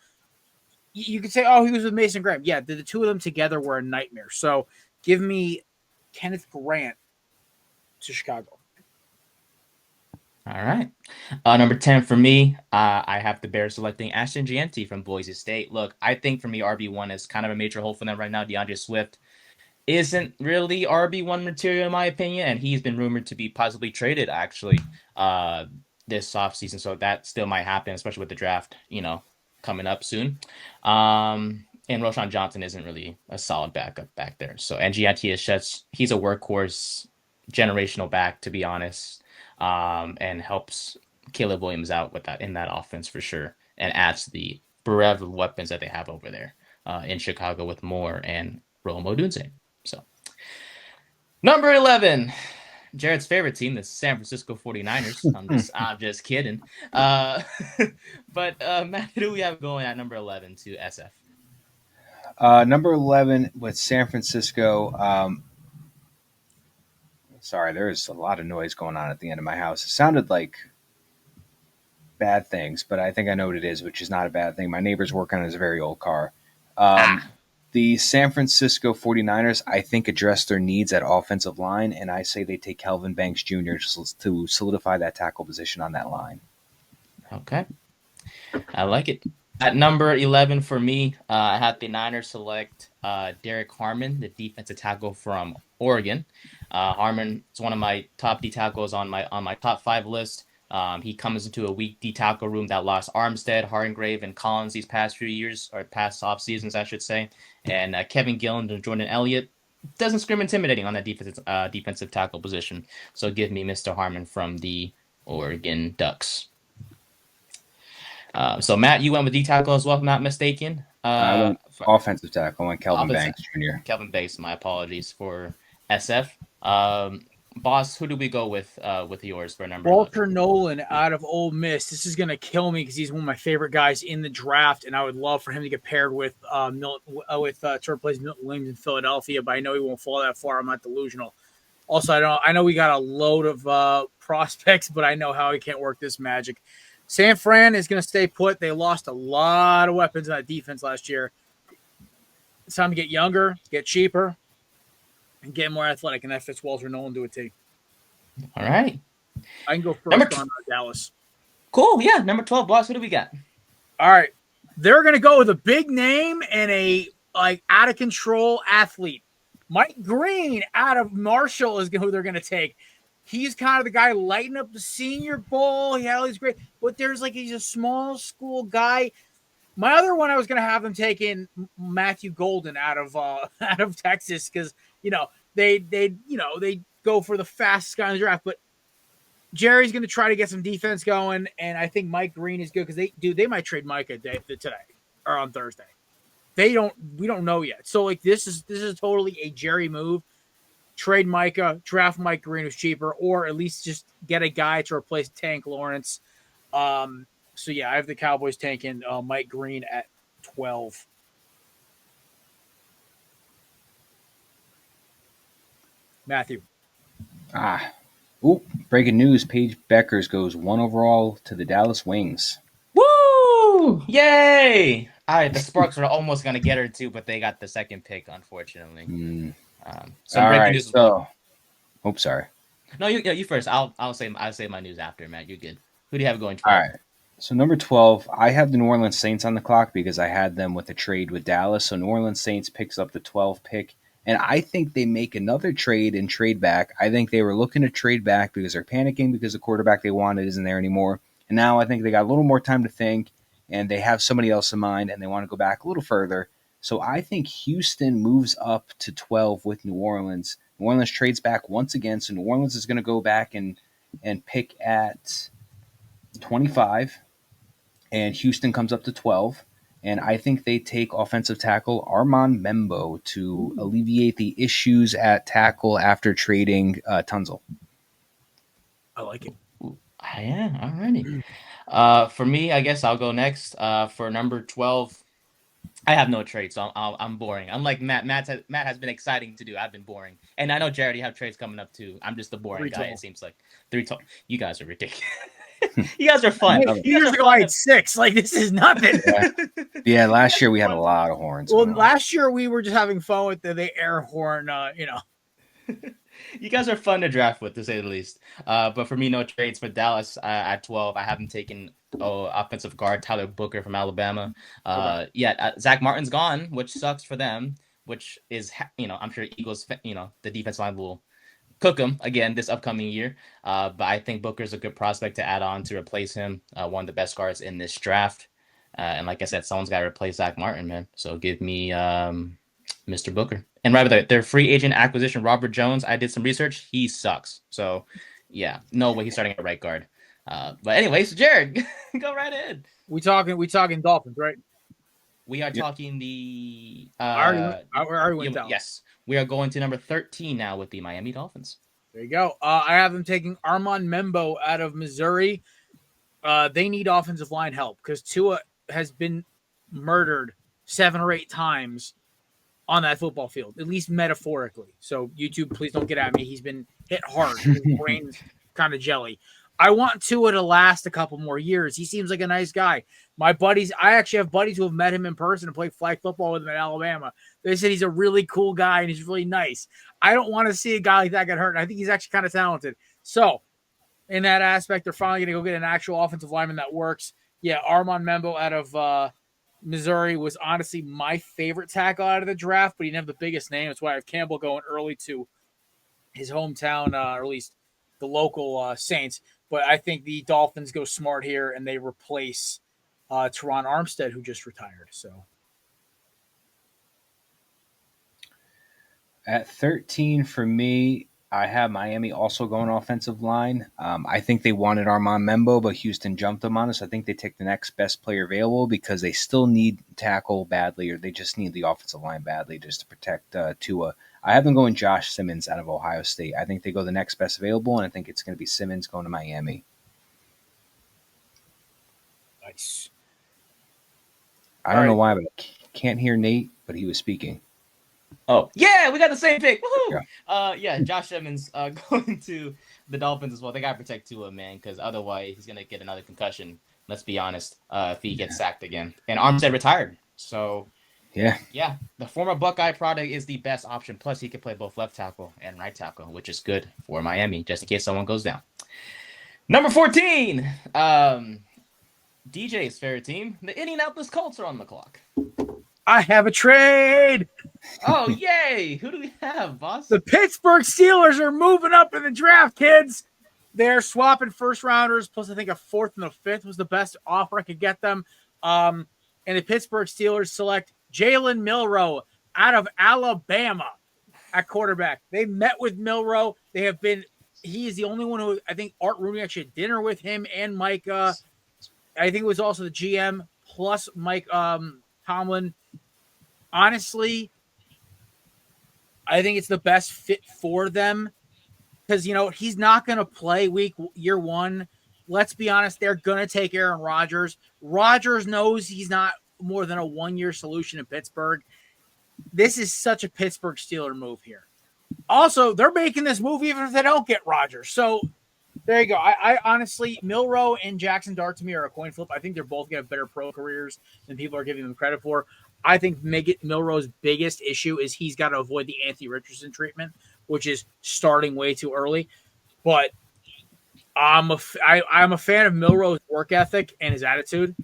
You could say, oh, he was with Mason Graham. Yeah, the two of them together were a nightmare. So give me Kenneth Grant to Chicago. All right. Number 10 for me, I have the Bears selecting Ashton Genty from Boise State. Look, I think for me, RB1 is kind of a major hole for them right now. DeAndre Swift isn't really RB1 material, in my opinion, and he's been rumored to be possibly traded, actually, this offseason. So that still might happen, especially with the draft, coming up soon. And Roschon Johnson isn't really a solid backup back there. So, and Genty he's a workhorse, generational back, to be honest. And helps Caleb Williams out with that in that offense for sure, and adds to the breadth of weapons that they have over there in Chicago with Moore and Rome Odunze. So, number 11, Jared's favorite team, the San Francisco 49ers. I'm just kidding. But Matt, who do we have going at number 11 to SF? Number 11 with San Francisco. Sorry, there's a lot of noise going on at the end of my house. It sounded like bad things, but I think I know what it is, which is not a bad thing. My neighbor's working on his very old car. The San Francisco 49ers, I think, address their needs at offensive line, and I say they take Kelvin Banks Jr. to solidify that tackle position on that line. Okay. I like it. At number 11 for me, I had the Niners select Derek Harmon, the defensive tackle from Oregon. Harmon is one of my top D tackles on my top 5 list. He comes into a weak D tackle room that lost Armstead, Hargrave, and Collins these past few years, or past off seasons, I should say. And Kevin Gillen and Jordan Elliott doesn't scream intimidating on that defensive tackle position. So give me Mr. Harmon from the Oregon Ducks. So Matt, you went with D tackle as well, if I'm not mistaken. I went offensive tackle. I went Kelvin Banks Jr. Kelvin Banks, my apologies for SF. Boss, who do we go with yours for number 11? Walter Nolan out of Ole Miss. This is going to kill me because he's one of my favorite guys in the draft, and I would love for him to get paired with Turner plays Milton Williams in Philadelphia, but I know he won't fall that far. I'm not delusional. Also, I know we got a load of prospects, but I know how he can't work this magic. San Fran is going to stay put. They lost a lot of weapons on that defense last year. It's time to get younger, get cheaper, and get more athletic, and that fits Walter Nolan to a T. All right. I can go first on Dallas. Cool. Yeah, number 12, Boss. Who do we got? All right. They're going to go with a big name and a out-of-control athlete. Mike Green out of Marshall is who they're going to take. He's kind of the guy lighting up the Senior Bowl. He had all these great – but he's a small school guy. My other one, I was going to have them take in Matthew Golden out of Texas because they go for the fastest guy in the draft, but Jerry's going to try to get some defense going, and I think Mike Green is good because they might trade Micah today or on Thursday. We don't know yet. So like this is totally a Jerry move. Trade Micah, draft Mike Green, who's cheaper, or at least just get a guy to replace Tank Lawrence. So yeah, I have the Cowboys taking Mike Green at 12. Matthew. Breaking news: Paige Beckers goes 1 overall to the Dallas Wings. Woo! Yay! All right, the Sparks were almost gonna get her too, but they got the second pick, unfortunately. Some breaking news. Sorry. No, you first. I'll say my news after, Matt. You're good. Who do you have going 12? All right. So number 12, I have the New Orleans Saints on the clock because I had them with a trade with Dallas. So New Orleans Saints picks up the 12 pick. And I think they make another trade and trade back. I think they were looking to trade back because they're panicking because the quarterback they wanted isn't there anymore. And now I think they got a little more time to think, and they have somebody else in mind, and they want to go back a little further. So I think Houston moves up to 12 with New Orleans. New Orleans trades back once again, so New Orleans is going to go back and pick at 25, and Houston comes up to 12. And I think they take offensive tackle Armand Membo to alleviate the issues at tackle after trading Tunzel. I like it. Yeah, alrighty. For me, I guess I'll go next. For number 12, I have no trades, so I'm boring. Unlike Matt. Matt has been exciting to do. I've been boring, and I know Jared, you have trades coming up too. I'm just the boring guy. It seems like 3 12. You guys are ridiculous. You guys are fun. Years ago, I had 6. Like, this is nothing. Yeah, last year we had a lot of horns. Well, last year we were just having fun with the air horn, You guys are fun to draft with, to say the least. But for me, no trades for Dallas at 12. I haven't taken offensive guard Tyler Booker from Alabama. Zach Martin's gone, which sucks for them, which is, I'm sure Eagles, the defense line will cook him again this upcoming year. But I think Booker's a good prospect to add on to replace him. One of the best guards in this draft. And like I said, someone's got to replace Zach Martin, man. So give me Mr. Booker. And right with their free agent acquisition, Robert Jones, I did some research. He sucks. So, yeah, no way he's starting at right guard. But anyways, Jared, go right ahead. We talking Dolphins, right? We are talking the. I already went down. Yes, we are going to number 13 now with the Miami Dolphins. There you go. I have them taking Armand Membo out of Missouri. They need offensive line help because Tua has been murdered 7 or 8 times on that football field, at least metaphorically. So YouTube, please don't get at me. He's been hit hard. His brain's kind of jelly. I want Tua to last a couple more years. He seems like a nice guy. I actually have buddies who have met him in person and played flag football with him in Alabama. They said he's a really cool guy and he's really nice. I don't want to see a guy like that get hurt. I think he's actually kind of talented. So in that aspect, they're finally going to go get an actual offensive lineman that works. Yeah, Armand Membo out of Missouri was honestly my favorite tackle out of the draft, but he didn't have the biggest name. That's why I have Campbell going early to his hometown, or at least the local Saints. But I think the Dolphins go smart here, and they replace Teron Armstead, who just retired. So at 13 for me, I have Miami also going offensive line. I think they wanted Armand Membo, but Houston jumped them on us. I think they take the next best player available because they still need tackle badly, or they just need the offensive line badly just to protect Tua. I have them going Josh Simmons out of Ohio State. I think they go the next best available, and I think it's going to be Simmons going to Miami. Nice. I don't know why, but I can't hear Nate, but he was speaking. Oh, yeah, we got the same pick. Woohoo! Yeah. Josh Simmons going to the Dolphins as well. They got to protect Tua, man, because otherwise he's going to get another concussion, let's be honest, if he gets sacked again. And Armstead retired. So, yeah, the former Buckeye product is the best option. Plus, he can play both left tackle and right tackle, which is good for Miami, just in case someone goes down. Number 14, DJ's favorite team, the Indianapolis Colts are on the clock. I have a trade. Oh, yay. Who do we have, boss? The Pittsburgh Steelers are moving up in the draft, kids. They're swapping first rounders, plus I think a 4th and a 5th was the best offer I could get them. And the Pittsburgh Steelers select Jalen Milroe out of Alabama. at quarterback. They met with Milroe. He is the only one who, I think Art Rooney actually had dinner with him and Mike. I think it was also the GM plus Mike Tomlin. Honestly, I think it's the best fit for them because, he's not going to play year one. Let's be honest, they're going to take Aaron Rodgers. Rodgers knows he's not more than a one-year solution in Pittsburgh. This is such a Pittsburgh Steeler move here. Also, they're making this move even if they don't get Rodgers. So there you go. I honestly, Milroe and Jackson Dart to me are a coin flip. I think they're both going to have better pro careers than people are giving them credit for. I think Milroe's biggest issue is he's got to avoid the Anthony Richardson treatment, which is starting way too early. But I'm a fan of Milroe's work ethic and his attitude,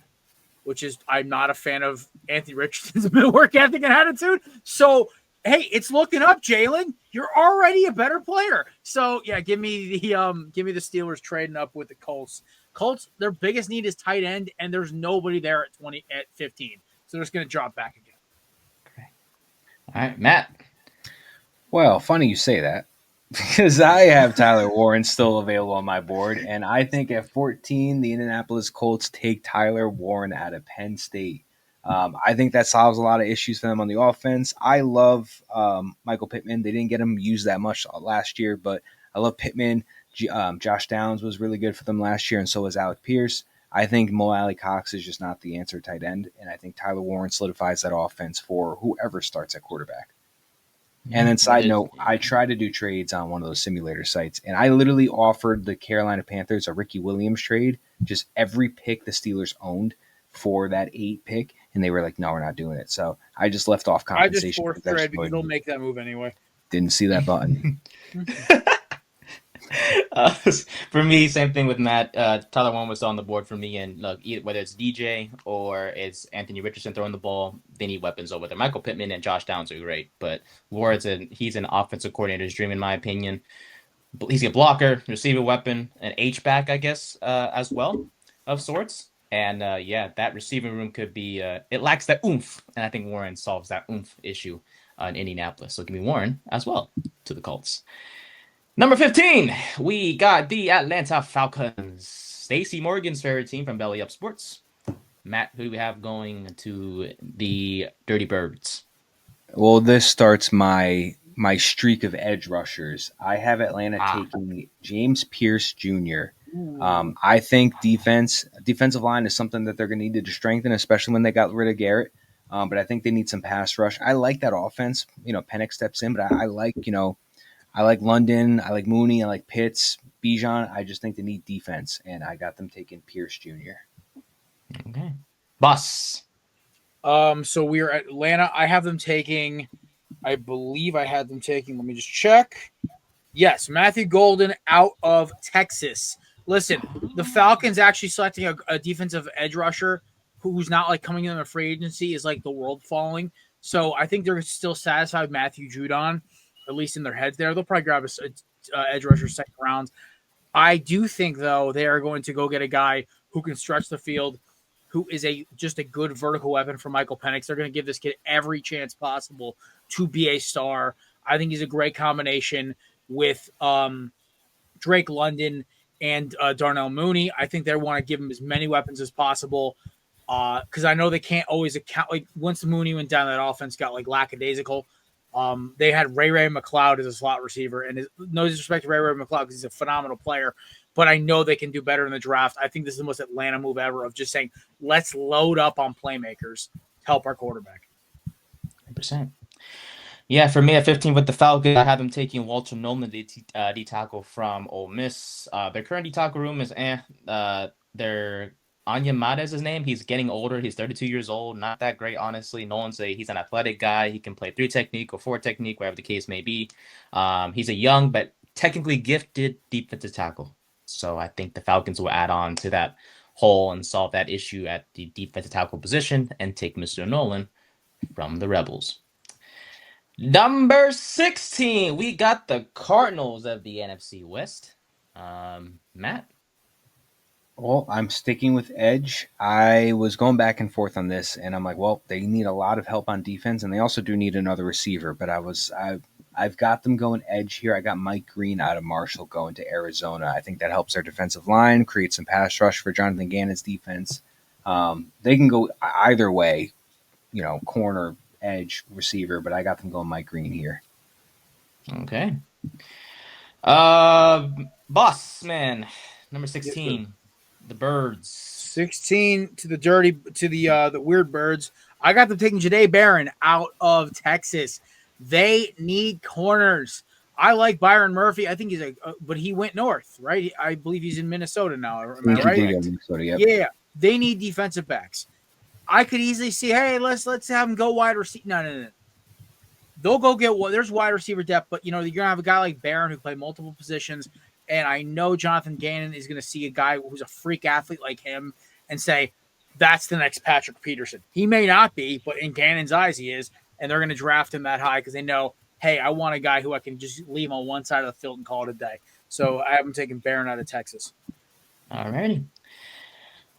which is I'm not a fan of Anthony Richardson's work ethic and attitude. So, hey, it's looking up, Jalen. You're already a better player. So, yeah, give me the Steelers trading up with the Colts. Colts, their biggest need is tight end, and there's nobody there at 15. So they're just going to drop back again. Okay. All right, Matt. Well, funny you say that because I have Tyler Warren still available on my board, and I think at 14, the Indianapolis Colts take Tyler Warren out of Penn State. I think that solves a lot of issues for them on the offense. I love Michael Pittman. They didn't get him used that much last year, but I love Pittman. Josh Downs was really good for them last year, and so was Alec Pierce. I think Mo Alley-Cox is just not the answer tight end, and I think Tyler Warren solidifies that offense for whoever starts at quarterback. And then side note, I tried to do trades on one of those simulator sites, and I literally offered the Carolina Panthers a Ricky Williams trade, just every pick the Steelers owned for that 8 pick, and they were like, no, we're not doing it. So I just left off compensation. I just forced trade because they'll make that move anyway. Didn't see that button. For me, same thing with Matt. Tyler Warren was on the board for me, and look, whether it's DJ or it's Anthony Richardson throwing the ball, they need weapons over there. Michael Pittman and Josh Downs are great, but he's an offensive coordinator's dream, in my opinion. He's a blocker, receiver weapon, an H-back, I guess, as well, of sorts. And that receiving room could be it lacks that oomph, and I think Warren solves that oomph issue in Indianapolis. So give me Warren as well to the Colts. Number 15, we got the Atlanta Falcons. Stacey Morgan's favorite team from Belly Up Sports. Matt, who do we have going to the Dirty Birds? Well, this starts my streak of edge rushers. I have Atlanta taking James Pierce Jr. I think defensive line is something that they're going to need to strengthen, especially when they got rid of Garrett. But I think they need some pass rush. I like that offense. Penix steps in, but I like London. I like Mooney. I like Pitts, Bijan. I just think they need defense, and I got them taking Pierce Jr. Okay. Boss. So we're at Atlanta. I believe I had them taking, let me just check. Yes, Matthew Golden out of Texas. Listen, the Falcons actually selecting a defensive edge rusher who's not like coming in a free agency is like the world falling. So I think they're still satisfied with Matthew Judon, at least in their heads there. They'll probably grab a edge rusher second round. I do think, though, they are going to go get a guy who can stretch the field, who is just a good vertical weapon for Michael Penix. They're going to give this kid every chance possible to be a star. I think he's a great combination with Drake London and Darnell Mooney. I think they want to give him as many weapons as possible because I know they can't always account. Like once Mooney went down, that offense got like lackadaisical. They had Ray McLeod as a slot receiver, and no disrespect to Ray McLeod because he's a phenomenal player, but I know they can do better in the draft. I think this is the most Atlanta move ever of just saying, let's load up on playmakers to help our quarterback. 100%. Yeah, for me at 15 with the Falcons, I have them taking Walter Nolan, the D tackle from Ole Miss. Their current D tackle room is their Onyemata is his name. He's getting older. He's 32 years old. Not that great, honestly. Nolan's he's an athletic guy. He can play 3 technique or 4 technique, whatever the case may be. He's a young but technically gifted defensive tackle. So I think the Falcons will add on to that hole and solve that issue at the defensive tackle position and take Mr. Nolan from the Rebels. Number 16, we got the Cardinals of the NFC West. Matt? Well, I'm sticking with edge. I was going back and forth on this, and I'm like, well, they need a lot of help on defense, and they also do need another receiver. But I I've got them going edge here. I got Mike Green out of Marshall going to Arizona. I think that helps their defensive line, create some pass rush for Jonathan Gannon's defense. They can go either way, corner, edge, receiver, but I got them going Mike Green here. Okay. Boss man, number 16, the Birds. 16 to the weird Birds. I got them taking Jahdae Barron out of Texas. They need corners. I like Byron Murphy. I think but he went north, right? I believe he's in Minnesota now. Am I right? Minnesota, yep. Yeah. They need defensive backs. I could easily see, hey, let's have them go wide receiver. No. They'll go get there's wide receiver depth, but you're gonna have a guy like Barron who played multiple positions, and I know Jonathan Gannon is gonna see a guy who's a freak athlete like him and say, that's the next Patrick Peterson. He may not be, but in Gannon's eyes he is, and they're gonna draft him that high because they know, hey, I want a guy who I can just leave on one side of the field and call it a day. So I have him taking Barron out of Texas. All righty.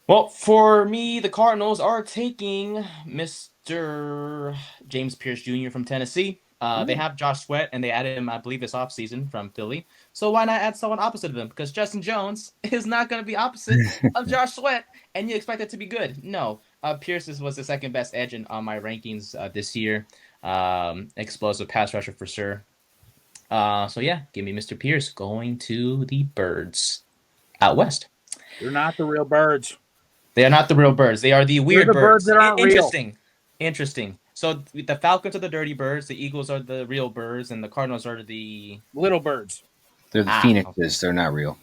Well, for me, the Cardinals are taking Mr. James Pierce Jr. from Tennessee. They have Josh Sweat, and they added him, I believe, this offseason from Philly. So why not add someone opposite of them? Because Justin Jones is not going to be opposite of Josh Sweat, and you expect it to be good. No. Pierce was the second best edge on my rankings this year. Explosive pass rusher for sure. So, yeah, give me Mr. Pierce going to the Birds out west. They're not the real Birds. They are not the real Birds. They are the weird birds that aren't Interesting. So the Falcons are the dirty birds, the Eagles are the real birds, and the Cardinals are the little birds. They're the Phoenixes. They're not real.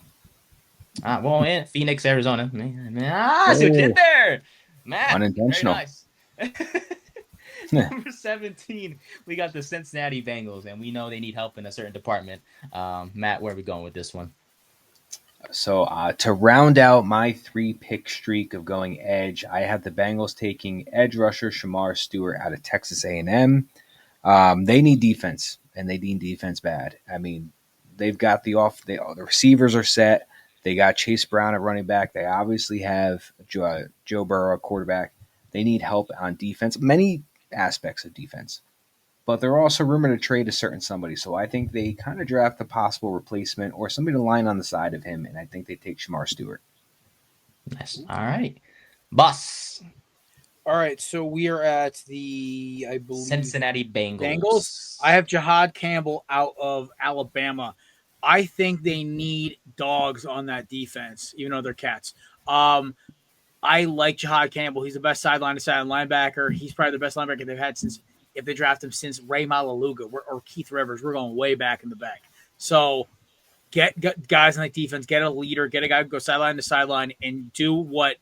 Well, Phoenix, Arizona. So get there, Matt. Unintentional. Very nice. Number 17, we got the Cincinnati Bengals, and we know they need help in a certain department. Matt, where are we going with this one? So to round out my 3-pick streak of going edge, I have the Bengals taking edge rusher Shedeur Sanders out of Texas A&M. They need defense, and they need defense bad. I mean, they've got the receivers are set. They got Chase Brown at running back. They obviously have Joe Burrow at quarterback. They need help on defense, many aspects of defense. But they're also rumored to trade a certain somebody. So I think they kind of draft a possible replacement or somebody to line on the side of him, and I think they take Shedeur Sanders. Nice. All right. Boss. All right, so we are at the, I believe, Cincinnati Bengals. I have Jahad Campbell out of Alabama. I think they need dogs on that defense, even though they're cats. I like Jahad Campbell. He's the best sideline-to-sideline linebacker. He's probably the best linebacker they've had if they draft him since Ray Malaluga or Keith Rivers. We're going way back in the back. So get guys on that defense, get a leader, get a guy who goes sideline to sideline, and do what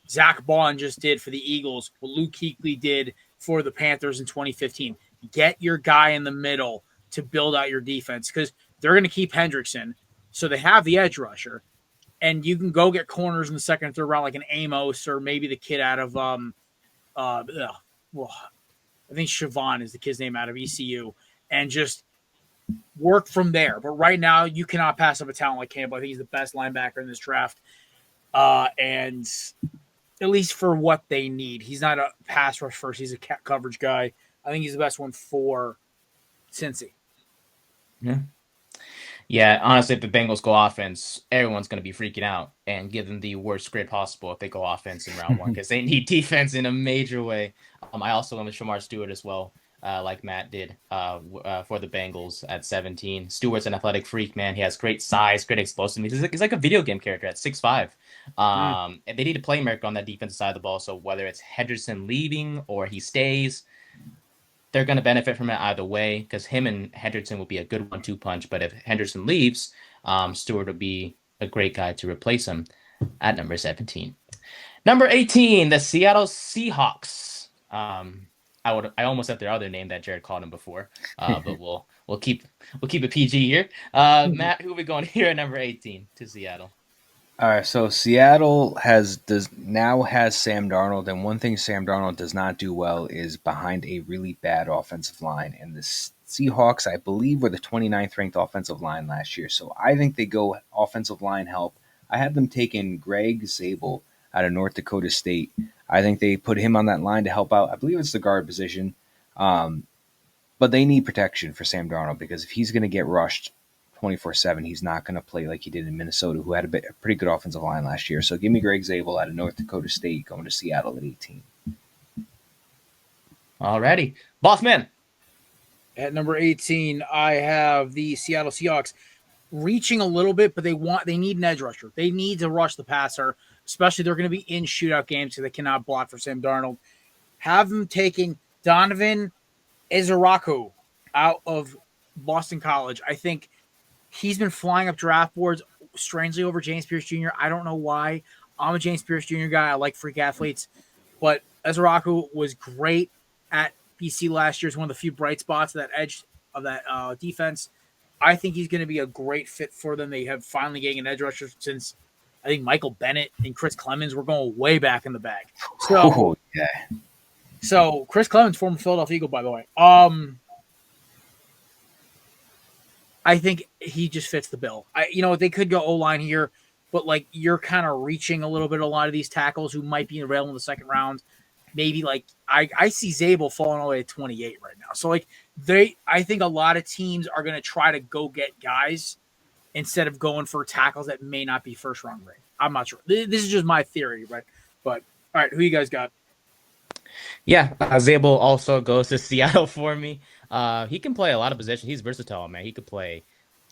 Zach Bond just did for the Eagles, what Luke Kuechly did for the Panthers in 2015. Get your guy in the middle to build out your defense because they're going to keep Hendrickson. So they have the edge rusher. And you can go get corners in the second and third round like an Amos or maybe the kid out of I think Siobhan is the kid's name out of ECU, and just work from there. But right now, you cannot pass up a talent like Campbell. I think he's the best linebacker in this draft. And at least for what they need. He's not a pass rush first. He's a coverage guy. I think he's the best one for Cincy. Yeah. Yeah, honestly, if the Bengals go offense, everyone's going to be freaking out and give them the worst grade possible if they go offense in round one because they need defense in a major way. I also went with Shedeur Sanders as well, like Matt did for the Bengals at 17. Stewart's an athletic freak, man. He has great size, great explosiveness. He's like a video game character at 6'5". And they need a playmaker on that defensive side of the ball. So whether it's Henderson leaving or he stays, they're going to benefit from it either way because him and Henderson will be a good 1-2 punch. But if Henderson leaves, Stewart will be a great guy to replace him at number 17. Number 18, the Seattle Seahawks. I almost said their other name that Jared called him before, but we'll keep it PG here. Matt, who are we going here at number 18 to Seattle? All right, so Seattle now has Sam Darnold, and one thing Sam Darnold does not do well is behind a really bad offensive line. And the Seahawks, I believe, were the 29th ranked offensive line last year. So I think they go offensive line help. I had them taking Greg Zabel out of North Dakota State. I think they put him on that line to help out. I believe it's the guard position. But they need protection for Sam Darnold because if he's going to get rushed 24/7, he's not going to play like he did in Minnesota, who had a pretty good offensive line last year. So give me Greg Zabel out of North Dakota State going to Seattle at 18. Alrighty. Bossman. At number 18, I have the Seattle Seahawks reaching a little bit, but they need an edge rusher. They need to rush the passer, especially they're going to be in shootout games, so they cannot block for Sam Darnold. Have them taking Donovan Ezeraku out of Boston College. I think he's been flying up draft boards strangely over James Pierce Jr. I don't know why. I'm a James Pierce Jr. guy. I like freak athletes, but Ezeraku was great at BC last year. Is one of the few bright spots of that edge of that defense. I think he's going to be a great fit for them. They have finally getting an edge rusher since I think Michael Bennett and Chris Clemens were going way back in the bag. So, So Chris Clemens, former Philadelphia Eagle, by the way. I think he just fits the bill. They could go O-line here, but like you're kind of reaching a little bit. A lot of these tackles who might be available in the second round. Maybe like I see Zabel falling all the way to 28 right now. So like I think a lot of teams are going to try to go get guys instead of going for tackles that may not be first round rate. I'm not sure. This is just my theory, right? But all right, who you guys got? Yeah, Zabel also goes to Seattle for me. He can play a lot of positions. He's versatile, man. He could play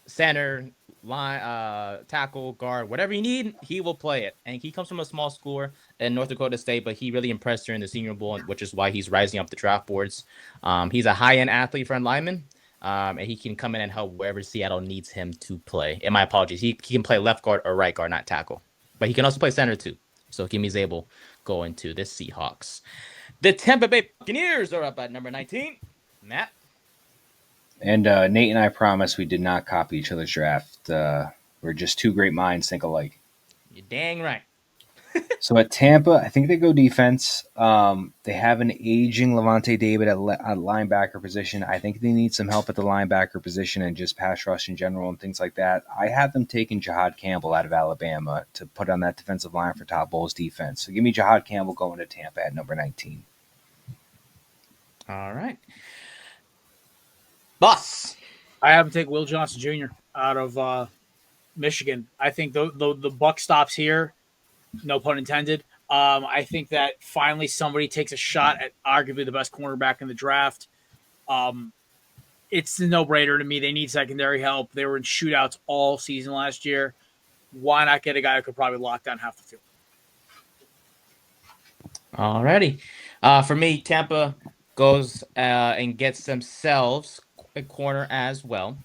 center, line, tackle, guard, whatever you need, he will play it. And he comes from a small school in North Dakota State, but he really impressed during the Senior Bowl, which is why he's rising up the draft boards. He's a high-end athlete for a lineman, and he can come in and help wherever Seattle needs him to play. And my apologies, he can play left guard or right guard, not tackle. But he can also play center too. So give me Zabel going to the Seahawks. The Tampa Bay Buccaneers are up at number 19. Matt? And Nate and I promise we did not copy each other's draft. We're just two great minds think alike. You're dang right. So at Tampa, I think they go defense. They have an aging Levante David at linebacker position. I think they need some help at the linebacker position and just pass rush in general and things like that. I have them taking Jahad Campbell out of Alabama to put on that defensive line for Todd Bowles' defense. So give me Jahad Campbell going to Tampa at number 19. All right. Boss. I have him take Will Johnson Jr. out of Michigan. I think the buck stops here. No pun intended. I think that finally somebody takes a shot at arguably the best cornerback in the draft. It's a no-brainer to me. They need secondary help. They were in shootouts all season last year. Why not get a guy who could probably lock down half the field? All righty. For me, Tampa goes and gets themselves a corner as well.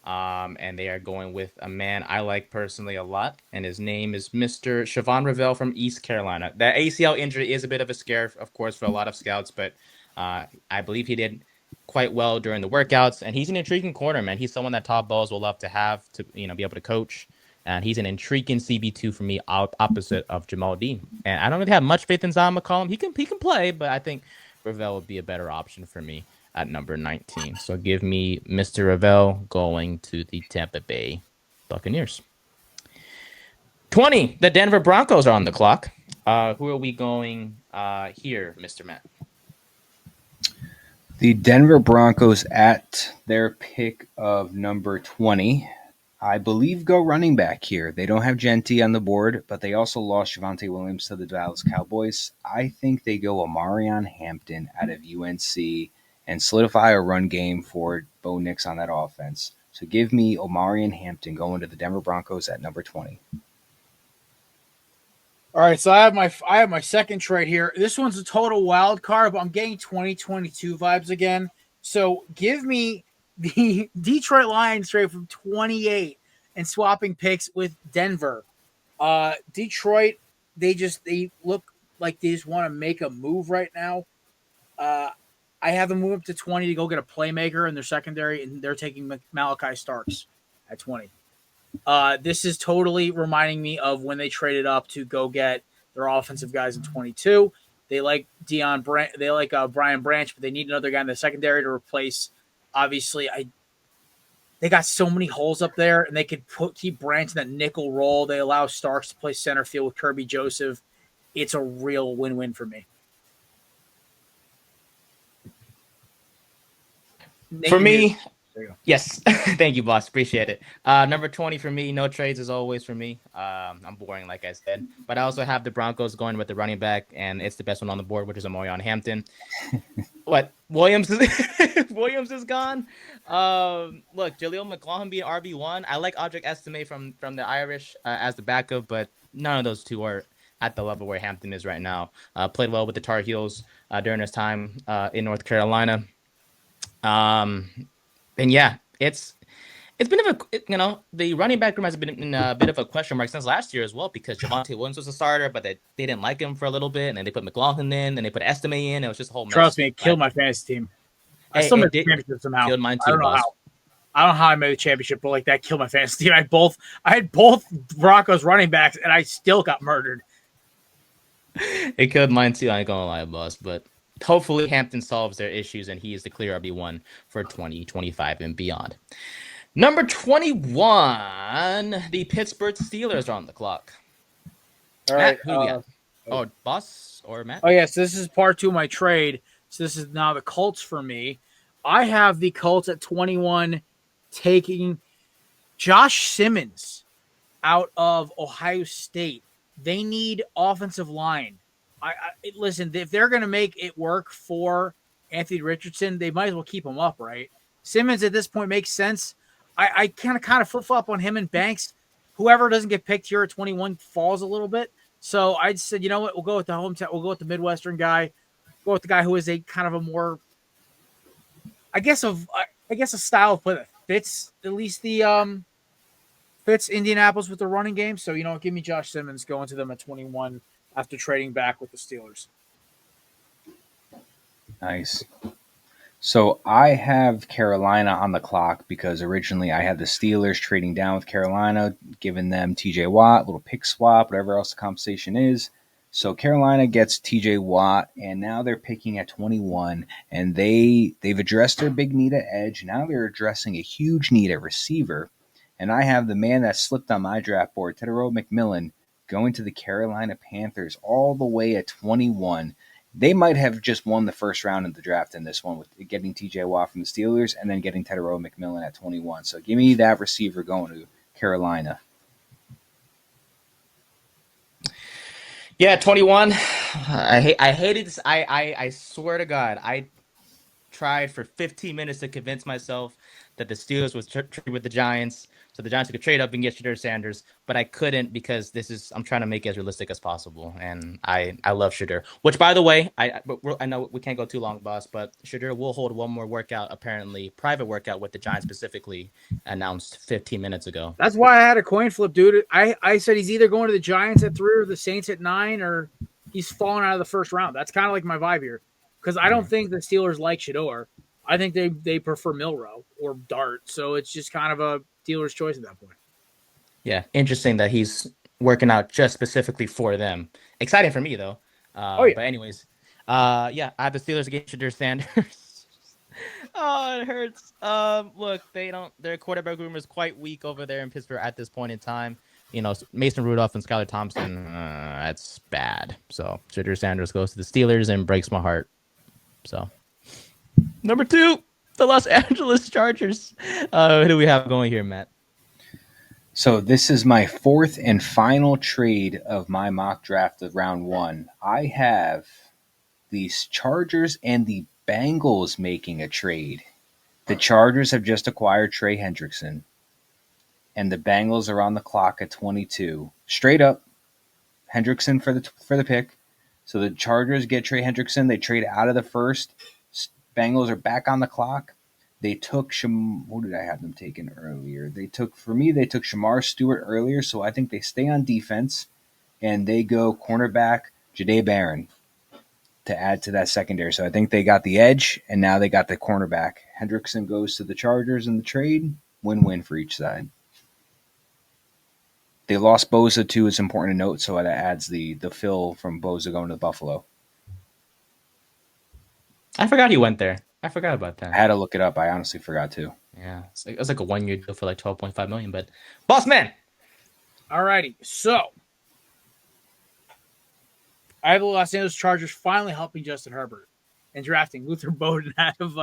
And they are going with a man I like personally a lot, and his name is Mr. Siobhan Ravel from East Carolina. That ACL injury is a bit of a scare, of course, for a lot of scouts, but I believe he did quite well during the workouts, and he's an intriguing corner, man. He's someone that Todd Bowles will love to have to, be able to coach, and he's an intriguing CB2 for me, opposite of Jamal Dean. And I don't really have much faith in Zion McCollum. He can play, but I think Ravel would be a better option for me at number 19. So give me Mr. Ravel going to the Tampa Bay Buccaneers. 20, the Denver Broncos are on the clock. Who are we going here, Mr. Matt? The Denver Broncos at their pick of number 20, I believe, go running back here. They don't have Genti on the board, but they also lost Javonte Williams to the Dallas Cowboys. I think they go Omarion Hampton out of UNC and solidify a run game for Bo Nix on that offense. So give me Omarion Hampton going to the Denver Broncos at number 20. All right, so I have my second trade here. This one's a total wild card, but I'm getting 2022 vibes again. So give me the Detroit Lions trade from 28 and swapping picks with Denver. Detroit, they look like they just want to make a move right now. I have them move up to 20 to go get a playmaker in their secondary, and they're taking Malachi Starks at 20. This is totally reminding me of when they traded up to go get their offensive guys in 22. They like Brian Branch, but they need another guy in the secondary to replace. Obviously, they got so many holes up there, and they could keep Branch in that nickel role. They allow Starks to play center field with Kirby Joseph. It's a real win-win for me. For me, yes. Thank you, boss. Appreciate it. Number 20 for me, no trades as always for me. I'm boring, like I said. But I also have the Broncos going with the running back, and it's the best one on the board, which is Amorion Hampton. What? Williams is gone. Look, Jaleel McLaughlin being RB1. I like Audric Estime from the Irish as the backup, but none of those two are at the level where Hampton is right now. Played well with the Tar Heels during his time in North Carolina. And yeah, it's been the running back room has been in a bit of a question mark since last year as well, because Javonte Williams was a starter, but they didn't like him for a little bit, and then they put McLaughlin in, and they put Estime in. It was just a whole mess. Trust me, it killed my fantasy team. I still made the championship somehow. Killed mine too, I don't know how I made the championship, but like that killed my fantasy team. I had both Broncos running backs, and I still got murdered. It killed mine too. I ain't gonna lie, boss, but hopefully Hampton solves their issues and he is the clear RB1 for 2025 and beyond. Number 21, the Pittsburgh Steelers are on the clock. All right. Matt, boss or Matt? Oh, yes. This is part 2 of my trade. So this is now the Colts for me. I have the Colts at 21 taking Josh Simmons out of Ohio State. They need offensive line. Listen, if they're going to make it work for Anthony Richardson, they might as well keep him up, right? Simmons at this point makes sense. I kind of flip-flop on him and Banks. Whoever doesn't get picked here at 21 falls a little bit. So I just said, you know what? We'll go with the hometown. We'll go with the Midwestern guy. Go with the guy who is a kind of a more, I guess a style of play that fits at least the fits Indianapolis with the running game. So, you know, give me Josh Simmons going to them at 21 after trading back with the Steelers. Nice. So I have Carolina on the clock because originally I had the Steelers trading down with Carolina, giving them TJ Watt, little pick swap, whatever else the compensation is. So Carolina gets TJ Watt, and now they're picking at 21, and they've addressed their big need at edge. Now they're addressing a huge need at receiver. And I have the man that slipped on my draft board, Tedero McMillan, going to the Carolina Panthers all the way at 21. They might have just won the first round of the draft in this one with getting TJ Watt from the Steelers and then getting Tedero McMillan at 21. So give me that receiver going to Carolina. Yeah, 21. I hated this. I swear to God, I tried for 15 minutes to convince myself that the Steelers was trade with the Giants, so the Giants could trade up and get Shedeur Sanders, but I couldn't because I'm trying to make it as realistic as possible, and I love Shedeur. Which, by the way, I know we can't go too long, boss, but Shedeur will hold one more workout, apparently private workout with the Giants specifically, announced 15 minutes ago. That's why I had a coin flip, dude. I said he's either going to the Giants at 3 or the Saints at 9, or he's falling out of the first round. That's kind of like my vibe here, because I don't think the Steelers like Shedeur. I think they prefer Milroe or Dart, so it's just kind of a dealer's choice at that point. Yeah, interesting that he's working out just specifically for them. Exciting for me though. But anyways, I have the Steelers against Shedeur Sanders. Oh, it hurts. Look, their quarterback room is quite weak over there in Pittsburgh at this point in time. You know, Mason Rudolph and Skylar Thompson, that's bad. So Shedeur Sanders goes to the Steelers and breaks my heart. So number 2, the Los Angeles Chargers. Who do we have going here, Matt? So this is my 4th and final trade of my mock draft of round 1. I have these Chargers and the Bengals making a trade. The Chargers have just acquired Trey Hendrickson, and the Bengals are on the clock at 22. Straight up, Hendrickson for the pick. So the Chargers get Trey Hendrickson. They trade out of the first. Bengals are back on the clock. They took what did I have them taken earlier? They took Shamar Stewart earlier, so I think they stay on defense, and they go cornerback Jahdae Barron to add to that secondary. So I think they got the edge, and now they got the cornerback. Hendrickson goes to the Chargers in the trade. Win-win for each side. They lost Bosa too. It's important to note, so that adds the fill from Bosa going to Buffalo. I forgot he went there. I forgot about that. I had to look it up. I honestly forgot to. Yeah, it was like a 1-year deal for like $12.5 million. But boss man, alrighty. So I have the Los Angeles Chargers finally helping Justin Herbert and drafting Luther Bowden out of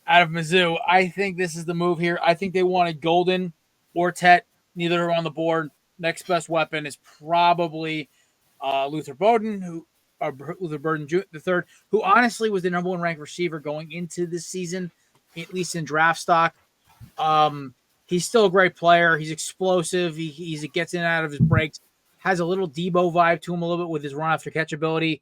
out of Mizzou. I think this is the move here. I think they wanted Golden or Tet. Neither are on the board. Next best weapon is probably Luther Burden, the third, who honestly was the number one ranked receiver going into this season, at least in draft stock. He's still a great player. He's explosive. He gets in and out of his breaks. Has a little Debo vibe to him a little bit with his run after catch ability.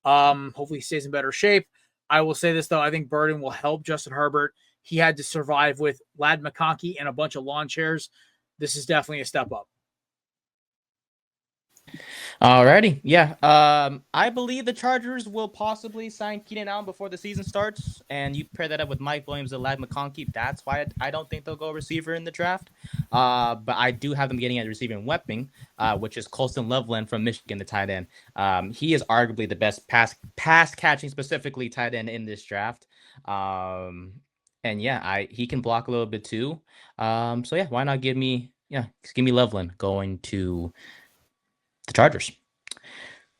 Hopefully he stays in better shape. I will say this, though. I think Burden will help Justin Herbert. He had to survive with Ladd McConkey and a bunch of lawn chairs. This is definitely a step up. Alrighty. Yeah. I believe the Chargers will possibly sign Keenan Allen before the season starts. And you pair that up with Mike Williams and Ladd McConkey. That's why I don't think they'll go receiver in the draft. But I do have them getting a receiving weapon, which is Colston Loveland from Michigan, the tight end. He is arguably the best pass catching, specifically tight end in this draft. And yeah, he can block a little bit too. So yeah, why not give me Loveland going to the Chargers.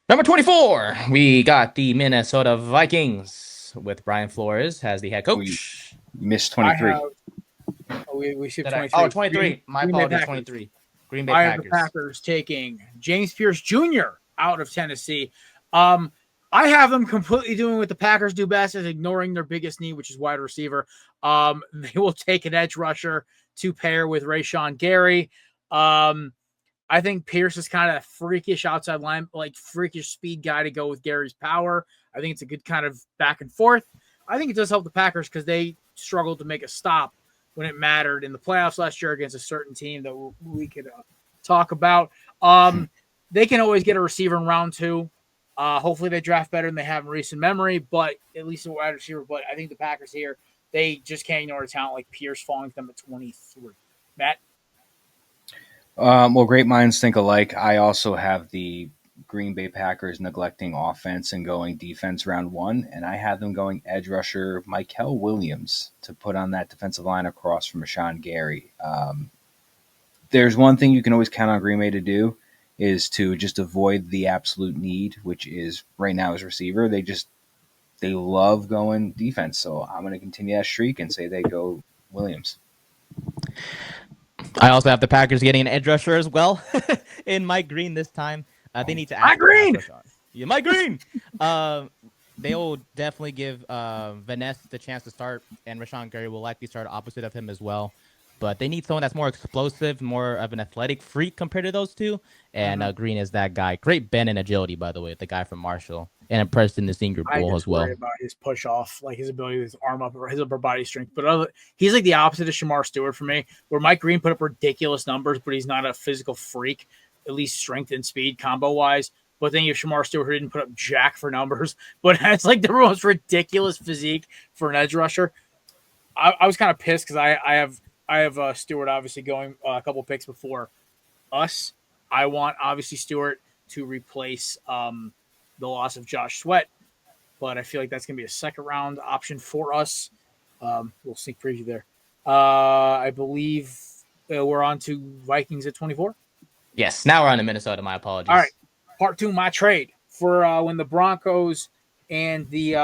Number 24, we got the Minnesota Vikings with Brian Flores as the head coach. You missed 23. We skipped 23. 23. My apologies, 23. Green Bay I Packers. have the Packers taking James Pierce Jr. out of Tennessee. I have them completely doing what the Packers do best, is ignoring their biggest need, which is wide receiver. They will take an edge rusher to pair with Rashawn Gary. I think Pierce is kind of a freakish outside line, like freakish speed guy to go with Gary's power. I think it's a good kind of back and forth. I think it does help the Packers because they struggled to make a stop when it mattered in the playoffs last year against a certain team that we could talk about. They can always get a receiver in round 2. Hopefully they draft better than they have in recent memory, but at least a wide receiver. But I think the Packers here, they just can't ignore a talent like Pierce falling to them at 23. Matt? Well, great minds think alike. I also have the Green Bay Packers neglecting offense and going defense round 1, and I have them going edge rusher Mykel Williams to put on that defensive line across from Rashawn Gary. There's one thing you can always count on Green Bay to do is to just avoid the absolute need, which is right now is receiver. They love going defense, so I'm going to continue that streak and say they go Williams. I also have the Packers getting an edge rusher as well in Mike Green this time. They need to add Mike Green. Yeah, Mike Green. They will definitely give Vanessa the chance to start, and Rashawn Gary will likely start opposite of him as well. But they need someone that's more explosive, more of an athletic freak compared to those two. And Green is that guy. Great bend and agility, by the way, the guy from Marshall. And impressed in the Senior Bowl as well. I about his push off, like his ability, his arm up, or his upper body strength. But he's like the opposite of Shamar Stewart for me, where Mike Green put up ridiculous numbers, but he's not a physical freak, at least strength and speed combo wise. But then you have Shamar Stewart, who didn't put up jack for numbers, but has like the most ridiculous physique for an edge rusher. I was kind of pissed because I have Stewart obviously going a couple picks before us. I want obviously Stewart to replace the loss of Josh Sweat, but I feel like that's going to be a second round option for us. We'll sneak preview there. I believe we're on to Vikings at 24. Yes, now we're on to Minnesota. My apologies. All right, part 2, my trade for when the Broncos and the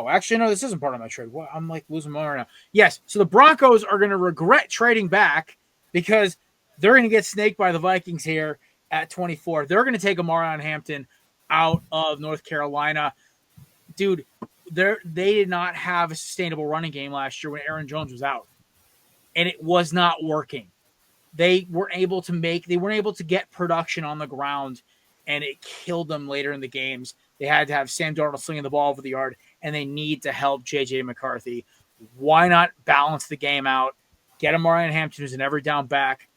actually, no, this isn't part of my trade. What? I'm like losing my mind right now. Yes, so the Broncos are going to regret trading back because they're going to get snaked by the Vikings here at 24. They're going to take Amarion Hampton out of North Carolina. Dude, they did not have a sustainable running game last year when Aaron Jones was out, and it was not working. They weren't able to get production on the ground, and it killed them later in the games. They had to have Sam Darnold slinging the ball over the yard, and they need to help J.J. McCarthy. Why not balance the game out, get Amarion Hampton, who's an every down back,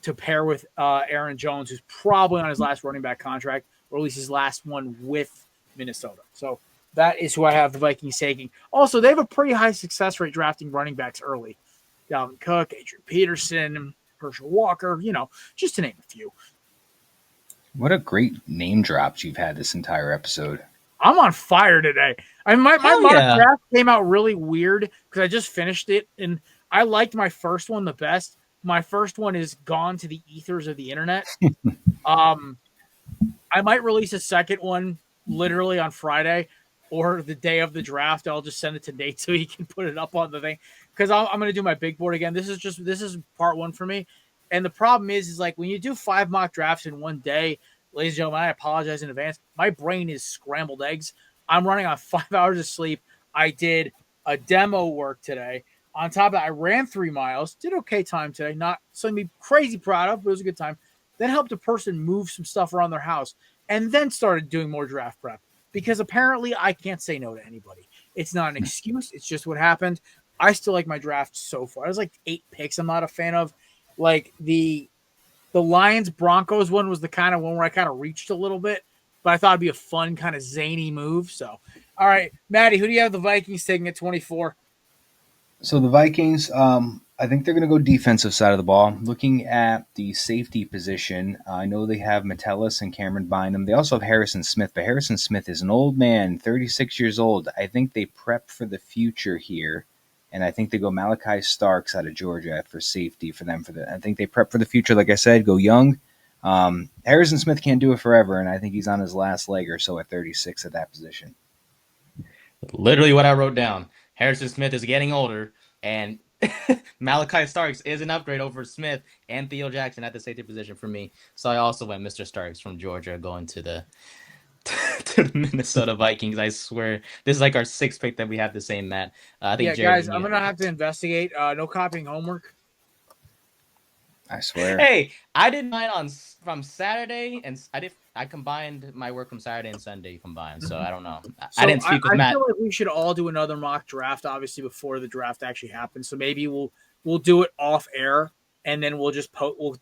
to pair with Aaron Jones, who's probably on his last running back contract, or at least his last one with Minnesota. So that is who I have the Vikings taking. Also, they have a pretty high success rate drafting running backs early. Dalvin Cook, Adrian Peterson, Herschel Walker, just to name a few. What a great name drops you've had this entire episode. I'm on fire today. My mock draft came out really weird because I just finished it, and I liked my first one the best. My first one is gone to the ethers of the internet. I might release a second one literally on Friday. or the day of the draft. I'll just send it to Nate so he can put it up on the thing, because I'm going to do my big board again. This is part one for me. And the problem is like when you do 5 mock drafts in one day, ladies and gentlemen, I apologize in advance. My brain is scrambled eggs. I'm running on 5 hours of sleep. I did a demo work today. On top of that, I ran 3 miles, did okay time today. Not something to be crazy proud of, but it was a good time. Then helped a person move some stuff around their house and then started doing more draft prep because apparently I can't say no to anybody. It's not an excuse. It's just what happened. I still like my draft so far. There's like 8 picks I'm not a fan of. Like the Lions Broncos one was the kind of one where I kind of reached a little bit, but I thought it'd be a fun kind of zany move. So, all right, Maddie, who do you have the Vikings taking at 24? So the Vikings, I think they're going to go defensive side of the ball. Looking at the safety position, I know they have Metellus and Cameron Bynum. They also have Harrison Smith, but Harrison Smith is an old man, 36 years old. I think they prep for the future here, and I think they go Malachi Starks out of Georgia for safety for them. I think they prep for the future, like I said, go young. Harrison Smith can't do it forever, and I think he's on his last leg or so at 36 at that position. Literally what I wrote down. Harrison Smith is getting older, and Malachi Starks is an upgrade over Smith and Theo Jackson at the safety position for me. So I also went Mr. Starks from Georgia going to the Minnesota Vikings. I swear. This is like our 6th pick that we have the same, Matt. I think guys, I'm going to have to investigate. No copying homework. I swear. Hey, I did mine from Saturday, and I combined my work from Saturday and Sunday combined. So I don't know. I didn't speak with Matt. I feel like we should all do another mock draft, obviously, before the draft actually happens. So maybe we'll do it off air, and then we'll just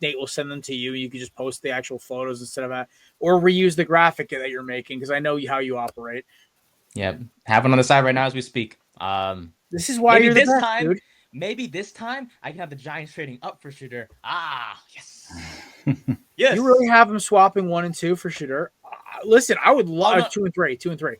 Nate will send them to you. You can just post the actual photos instead of that, or reuse the graphic that you're making because I know how you operate. Yeah, have it on the side right now as we speak. This is why you're the best, time, dude. Maybe this time I can have the Giants trading up for Shedeur. Yes. Yes. You really have them swapping 1 and 2 for Shedeur. Listen, I would love 2 and 3.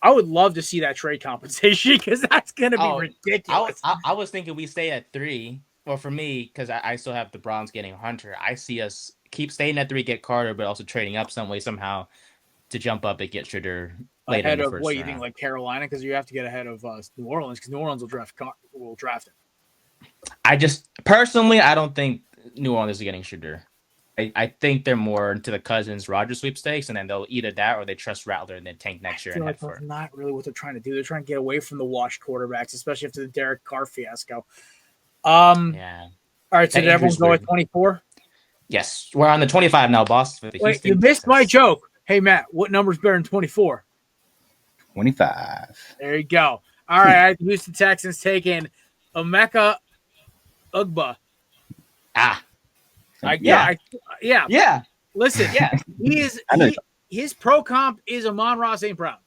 I would love to see that trade compensation because that's going to be ridiculous. I was thinking we stay at 3. Well, for me, because I still have the Browns getting Hunter. I see us keep staying at 3, get Carter, but also trading up some way somehow to jump up and get Shedeur later ahead in the of first what round. you think, like Carolina, because you have to get ahead of New Orleans because New Orleans will draft him. I don't think New Orleans is getting Shedeur. I think they're more into the Cousins Rodgers sweepstakes, and then they'll either that or they trust Rattler and then tank next year. That's not really what they're trying to do. They're trying to get away from the washed quarterbacks, especially after the Derek Carr fiasco. Yeah. All right, so did everyone go at 24? Yes, we're on the 25 now, boss. Wait, you missed my joke. Hey, Matt, what number's better than 24? 25. There you go. All right, Houston Texans taking Emeka Ugba. Yeah. Listen, his pro comp is Amon-Ra St. Brown.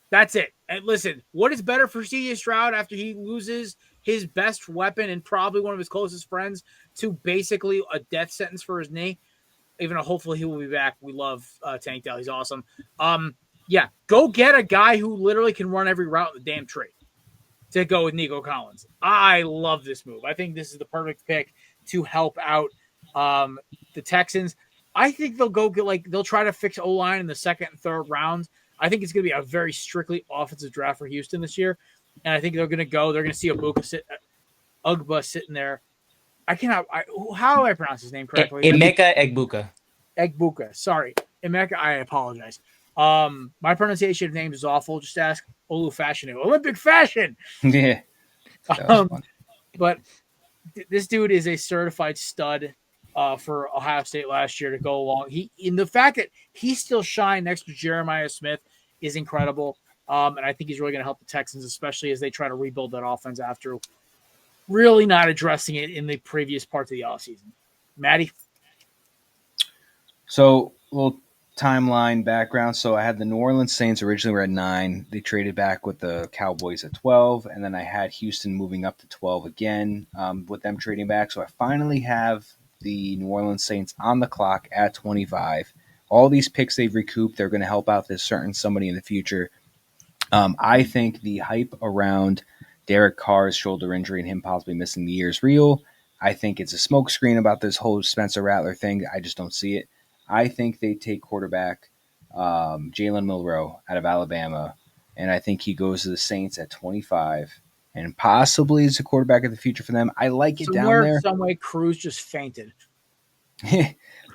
That's it. And listen, what is better for C.J. Stroud after he loses his best weapon and probably one of his closest friends to basically a death sentence for his knee? Even though hopefully he will be back. We love Tank Dell. He's awesome. Go get a guy who literally can run every route in the damn tree to go with Nico Collins. I love this move. I think this is the perfect pick to help out the Texans. I think they'll try to fix O-line in the 2nd and 3rd rounds. I think it's going to be a very strictly offensive draft for Houston this year. And I think they're going to see Ugba sitting there. How do I pronounce his name correctly? Emeka Egbuka. Sorry. Emeka, I apologize. My pronunciation of names is awful. Just ask Olu Fashion. Olympic fashion. Yeah. But this dude is a certified stud for Ohio State last year to go along. The fact that he still shined next to Jeremiah Smith is incredible. And I think he's really going to help the Texans, especially as they try to rebuild that offense after really not addressing it in the previous parts of the offseason. Maddie? So, a little timeline background. So, I had the New Orleans Saints originally were at 9. They traded back with the Cowboys at 12. And then I had Houston moving up to 12 again with them trading back. So, I finally have the New Orleans Saints on the clock at 25. All these picks they've recouped, they're going to help out this certain somebody in the future. I think the hype around Derek Carr's shoulder injury and him possibly missing the year is real. I think it's a smokescreen about this whole Spencer Rattler thing. I just don't see it. I think they take quarterback Jalen Milroe out of Alabama, and I think he goes to the Saints at 25 and possibly is a quarterback of the future for them. I like it down there. Some way Cruz just fainted.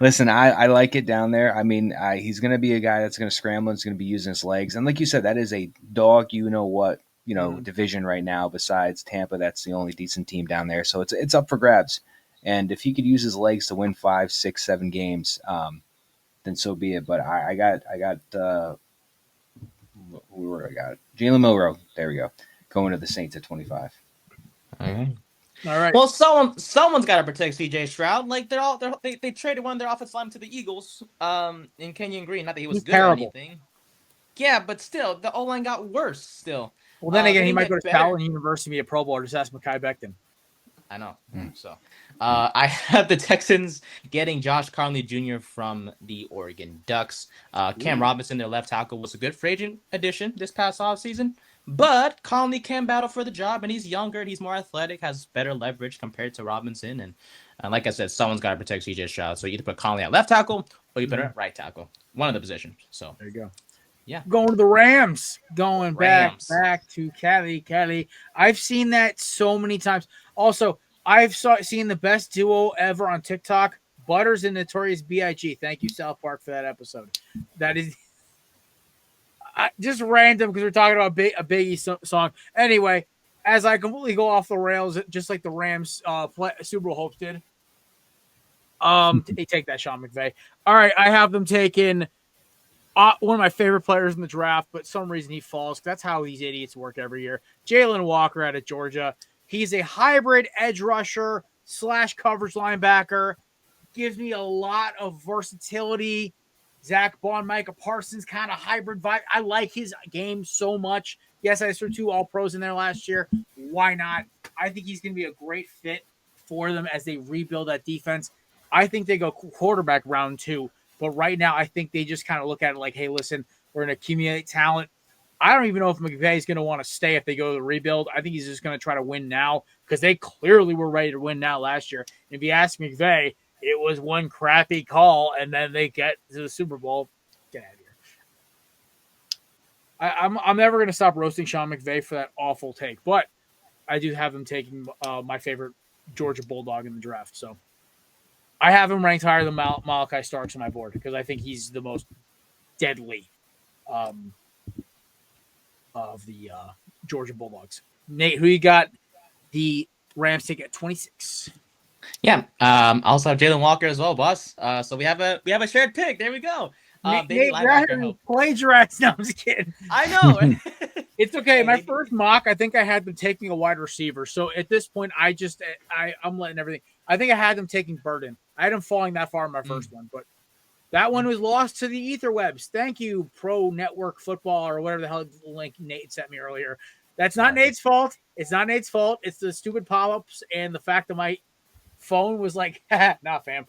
Listen, I like it down there. I mean, he's going to be a guy that's going to scramble and is going to be using his legs. And like you said, that is a dog, division right now. Besides Tampa, that's the only decent team down there. So it's up for grabs. And if he could use his legs to win 5, 6, 7 games, then so be it. But I got Jalen Milroe. There we go. Going to the Saints at 25. Okay. All right. Well, someone's got to protect C.J. Stroud. Like they traded one of their offensive linemen to the Eagles. In Kenyon Green. Not that he was good or anything. Yeah, but still, the O-line got worse. Still. Well, then again, he might go to Calvin University, be a Pro Bowl, or just ask Mekhi Becton. I know. So, I have the Texans getting Josh Conley Jr. from the Oregon Ducks. Cam Robinson, their left tackle, was a good free agent addition this past offseason. But Conley can battle for the job, and he's younger, and he's more athletic, has better leverage compared to Robinson. And like I said, someone's got to protect C.J. Stroud. So you either put Conley at left tackle or you put him at right tackle. One of the positions. So there you go. Yeah. Going to the Rams. Back to Cali. I've seen that so many times. Also, I've seen the best duo ever on TikTok, Butters and Notorious B.I.G. Thank you, South Park, for that episode. That is just random because we're talking about a Biggie song. Anyway, as I completely go off the rails, just like the Rams Super Bowl hopes did. They take that, Sean McVay. All right, I have them taking one of my favorite players in the draft, but some reason he falls. That's how these idiots work every year. Jalen Walker out of Georgia. He's a hybrid edge rusher / coverage linebacker. Gives me a lot of versatility. Zach Bond, Micah Parsons kind of hybrid vibe. I like his game so much. Yes, I threw 2 All-Pros in there last year. Why not? I think he's going to be a great fit for them as they rebuild that defense. I think they go quarterback round 2. But right now, I think they just kind of look at it like, hey, listen, we're going to accumulate talent. I don't even know if McVay is going to want to stay if they go to the rebuild. I think he's just going to try to win now because they clearly were ready to win now last year. And if you ask McVay, it was one crappy call, and then they get to the Super Bowl. Get out of here. I'm never going to stop roasting Sean McVay for that awful take, but I do have him taking my favorite Georgia Bulldog in the draft. So I have him ranked higher than Malachi Starks on my board because I think he's the most deadly of the Georgia Bulldogs. Nate, who you got? The Rams take at 26. Yeah. Also have Jalen Walker as well, boss. So we have a shared pick. There we go. Nate plagiarized. No, I'm just kidding. I know. It's okay. My first mock, I think I had them taking a wide receiver. So at this point, I'm letting everything. I think I had them taking Burden. I had them falling that far in my first one, but that one was lost to the ether webs. Thank you, Pro Network Football or whatever the hell link Nate sent me earlier. That's not Nate's fault. It's not Nate's fault. It's the stupid pop-ups and the fact that my phone was like, nah, fam.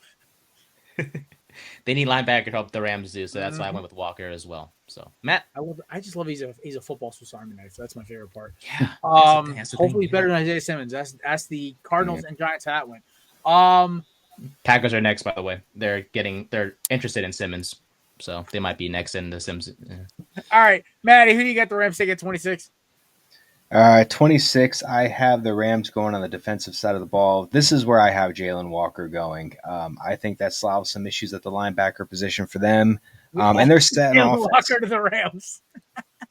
They need linebacker help the Rams do, so that's why I went with Walker as well. So Matt, I just love he's a football Swiss Army knife. That's my favorite part. Yeah. Hopefully he's better than Isaiah Simmons. That's the Cardinals and Giants hat win. Packers are next, by the way. They're interested in Simmons, so they might be next in the Sims. Yeah. All right, Maddie, who do you got the Rams take at 26? 26, I have the Rams going on the defensive side of the ball. This is where I have Jalen Walker going. I think that solves some issues at the linebacker position for them. And they're set on offense. Walker to the Rams.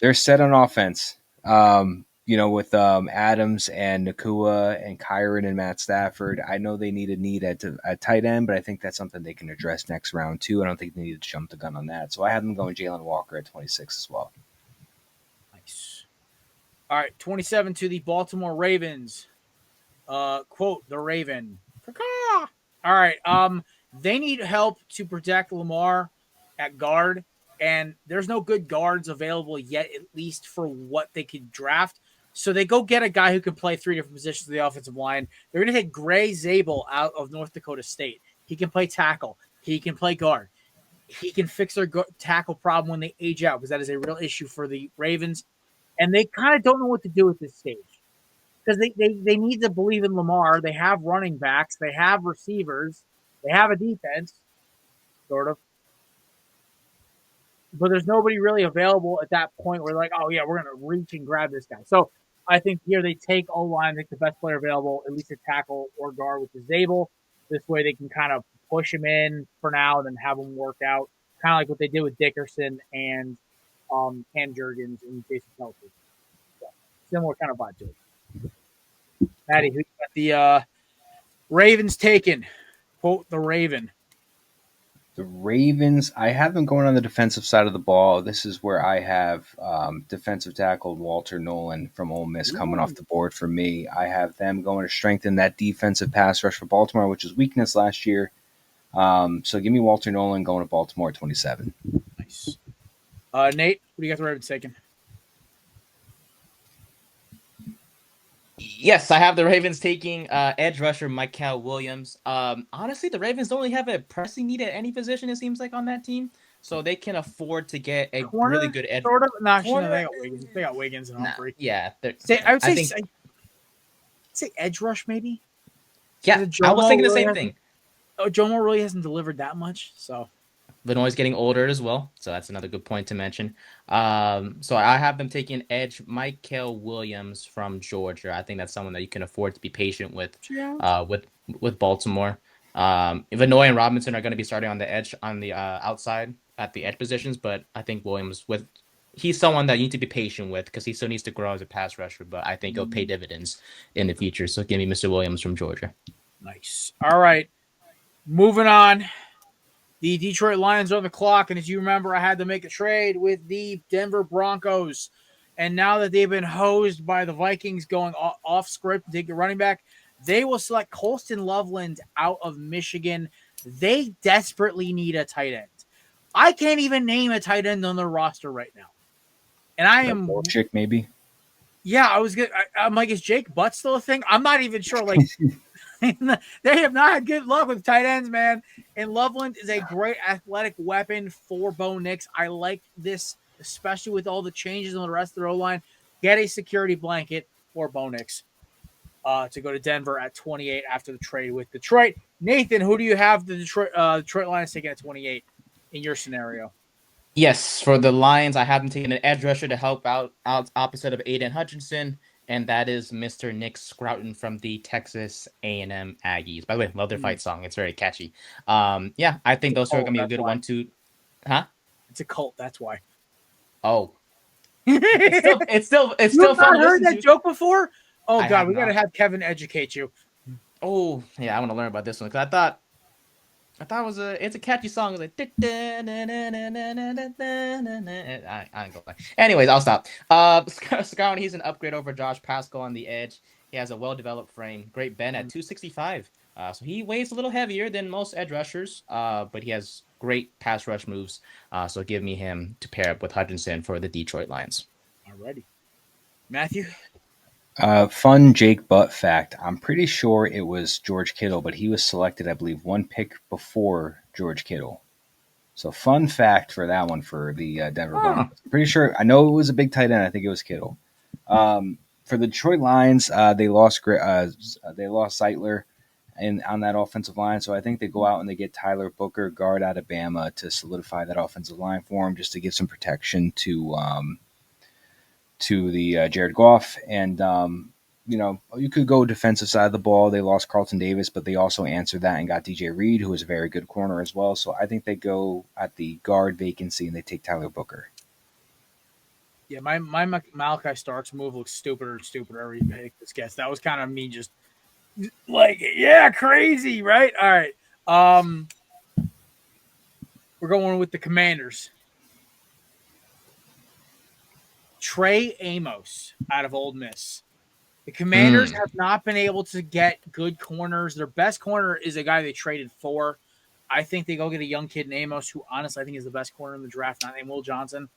They're set on offense. With Adams and Nakua and Kyron and Matt Stafford. I know they need a need at tight end, but I think that's something they can address next round too. I don't think they need to jump the gun on that. So I have them going Jalen Walker at 26 as well. Nice. All right, 27 to the Baltimore Ravens. Quote, the Raven. All right, they need help to protect Lamar at guard, and there's no good guards available yet, at least for what they could draft. So they go get a guy who can play 3 different positions of the offensive line. They're going to take Gray Zabel out of North Dakota State. He can play tackle. He can play guard. He can fix their tackle problem when they age out because that is a real issue for the Ravens. And they kind of don't know what to do at this stage because they need to believe in Lamar. They have running backs. They have receivers. They have a defense, sort of. but there's nobody really available at that point where like, oh yeah, we're gonna reach and grab this guy. So I think here they take O-line, take the best player available, at least a tackle or guard, which is Zabel. This way they can kind of push him in for now and then have him work out, kind of like what they did with Dickerson and Cam Jurgens and Jason Kelsey. So, similar kind of vibe to it. Maddie, who got the Ravens taken? Quote the Raven. The Ravens, I have them going on the defensive side of the ball. This is where I have defensive tackle Walter Nolan from Ole Miss coming off the board for me. I have them going to strengthen that defensive pass rush for Baltimore, which was weakness last year. So give me Walter Nolan going to Baltimore at 27. Nice. Nate, what do you got the Ravens taking? Yes, I have the Ravens taking edge rusher Michael Williams. Honestly, the Ravens don't really have a pressing need at any position, it seems like, on that team. So they can afford to get a really good edge. Sort of. Nah, they got Wiggins. They got Wiggins and Humphrey. Yeah. I would say edge rush, maybe. Yeah, I was thinking the same thing. Jomo really hasn't delivered that much, so. Vinoy's getting older as well, so that's another good point to mention. So I have them taking edge Michael Williams from Georgia. I think that's someone that you can afford to be patient with Baltimore. Vinoy and Robinson are going to be starting on the edge, on the outside at the edge positions, but I think Williams, he's someone that you need to be patient with because he still needs to grow as a pass rusher, but I think he'll pay dividends in the future. So give me Mr. Williams from Georgia. Nice. All right. Moving on. The Detroit Lions are on the clock, and as you remember, I had to make a trade with the Denver Broncos. And now that they've been hosed by the Vikings going off script to take a running back, they will select Colston Loveland out of Michigan. They desperately need a tight end. I can't even name a tight end on their roster right now. And I am Chick maybe. Yeah, I'm like, is Jake Butt still a thing? I'm not even sure. Like, they have not had good luck with tight ends, man. And Loveland is a great athletic weapon for Bo Nix. I like this, especially with all the changes on the rest of the O-line. Get a security blanket for Bo Nix to go to Denver at 28 after the trade with Detroit. Nathan, who do you have the Detroit Lions taking at 28 in your scenario? Yes, for the Lions, I have them taking an edge rusher to help out opposite of Aiden Hutchinson, and that is Mr. Nick Scrouton from the Texas A&M Aggies. By the way, love their fight song. It's very catchy. Yeah, I think those two are going to be a good 1-2. Huh? It's a cult, that's why. Oh. it's still you fun. You've not heard that joke before? Oh, God, we got to have Kevin educate you. Oh, yeah, I want to learn about this one because I thought it's a catchy song. It's like I ain't gonna lie. Anyways, I'll stop. Scout, he's an upgrade over Josh Pascal on the edge. He has a well-developed frame, great bend at 265. So he weighs a little heavier than most edge rushers, but he has great pass rush moves. So give me him to pair up with Hutchinson for the Detroit Lions. Alrighty, Matthew. Fun Jake Butt fact. I'm pretty sure it was George Kittle, but he was selected, I believe, one pick before George Kittle. So fun fact for that one for the Denver Broncos. I'm pretty sure. I know it was a big tight end. I think it was Kittle. For the Detroit Lions, they lost Zeitler on that offensive line. So I think they go out and they get Tyler Booker, guard out of Bama, to solidify that offensive line for him, just to give some protection to the Jared Goff. And, you could go defensive side of the ball. They lost Carlton Davis, but they also answered that and got DJ Reed, who is a very good corner as well. So I think they go at the guard vacancy and they take Tyler Booker. Yeah, my Malachi Starks move looks stupider and stupider every this guess. That was kind of me just like, yeah, crazy, right? All right. We're going with the Commanders. Trey Amos out of Ole Miss. The Commanders have not been able to get good corners. Their best corner is a guy they traded for. I think they go get a young kid in Amos, who honestly I think is the best corner in the draft, not named Will Johnson.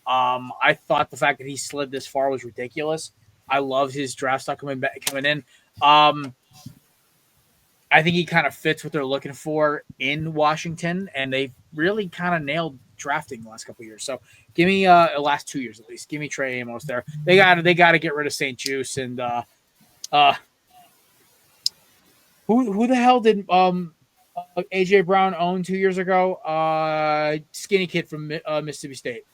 I thought the fact that he slid this far was ridiculous. I love his draft stock coming in. I think he kind of fits what they're looking for in Washington, and they really kind of nailed drafting the last couple of years. So give me the last 2 years at least. Give me Trey Amos there. They got to get rid of St. Juice and who the hell did AJ Brown owned 2 years ago. Skinny kid from Mississippi State.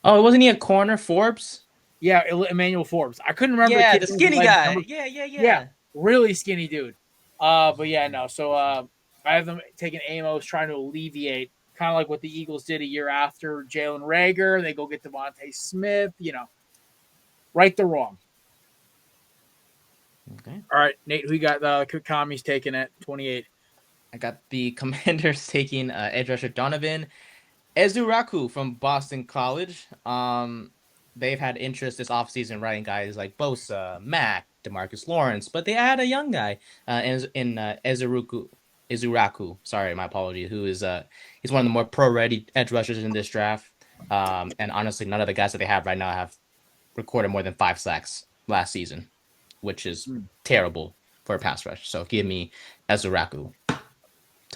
Oh, wasn't he a corner? Forbes? Yeah, Emmanuel Forbes. I couldn't remember. Yeah, the skinny guy. Yeah. Really skinny dude. But yeah, no. So I have them taking Amos, trying to alleviate kind of like what the Eagles did a year after Jalen Reagor. They go get Devontae Smith. Right the wrong. Okay. All right, Nate. Who you got? Kami's taking at 28. I got the Commanders taking edge rusher Donovan Ezuraku from Boston College. They've had interest this offseason writing guys like Bosa, Mack, DeMarcus Lawrence, but they add a young guy in Ezuraku. Sorry, my apology. Who is he's one of the more pro-ready edge rushers in this draft. And honestly, none of the guys that they have right now have recorded more than 5 sacks last season, which is terrible for a pass rush. So give me Ezuraku to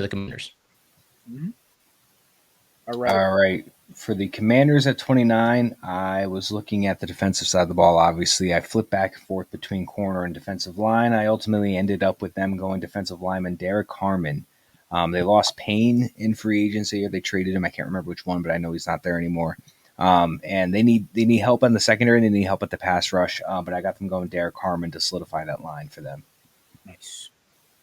the Commanders. Mm-hmm. All right. For the Commanders at 29, I was looking at the defensive side of the ball. Obviously, I flipped back and forth between corner and defensive line. I ultimately ended up with them going defensive lineman Derek Harmon. They lost Payne in free agency, or they traded him. I can't remember which one, but I know he's not there anymore. And they need help on the secondary, and they need help at the pass rush. But I got them going Derek Harmon to solidify that line for them. Nice.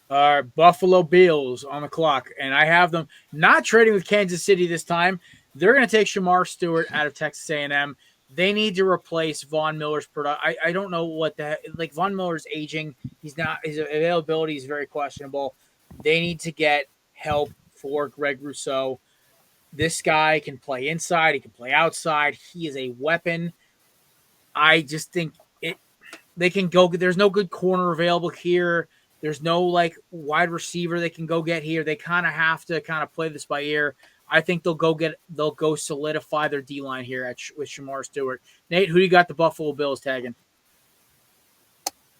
Buffalo Bills on the clock, and I have them not trading with Kansas City this time. They're going to take Shamar Stewart out of Texas A&M. They need to replace Von Miller's product. I don't know what the like. Von Miller's aging. His availability is very questionable. They need to get help for Greg Rousseau. This guy can play inside. He can play outside. He is a weapon. I just think they can go. There's no good corner available here. There's no like wide receiver they can go get here. They kind of have to kind of play this by ear. I think they'll go solidify their D-line here with Shamar Stewart. Nate, who you got the Buffalo Bills tagging?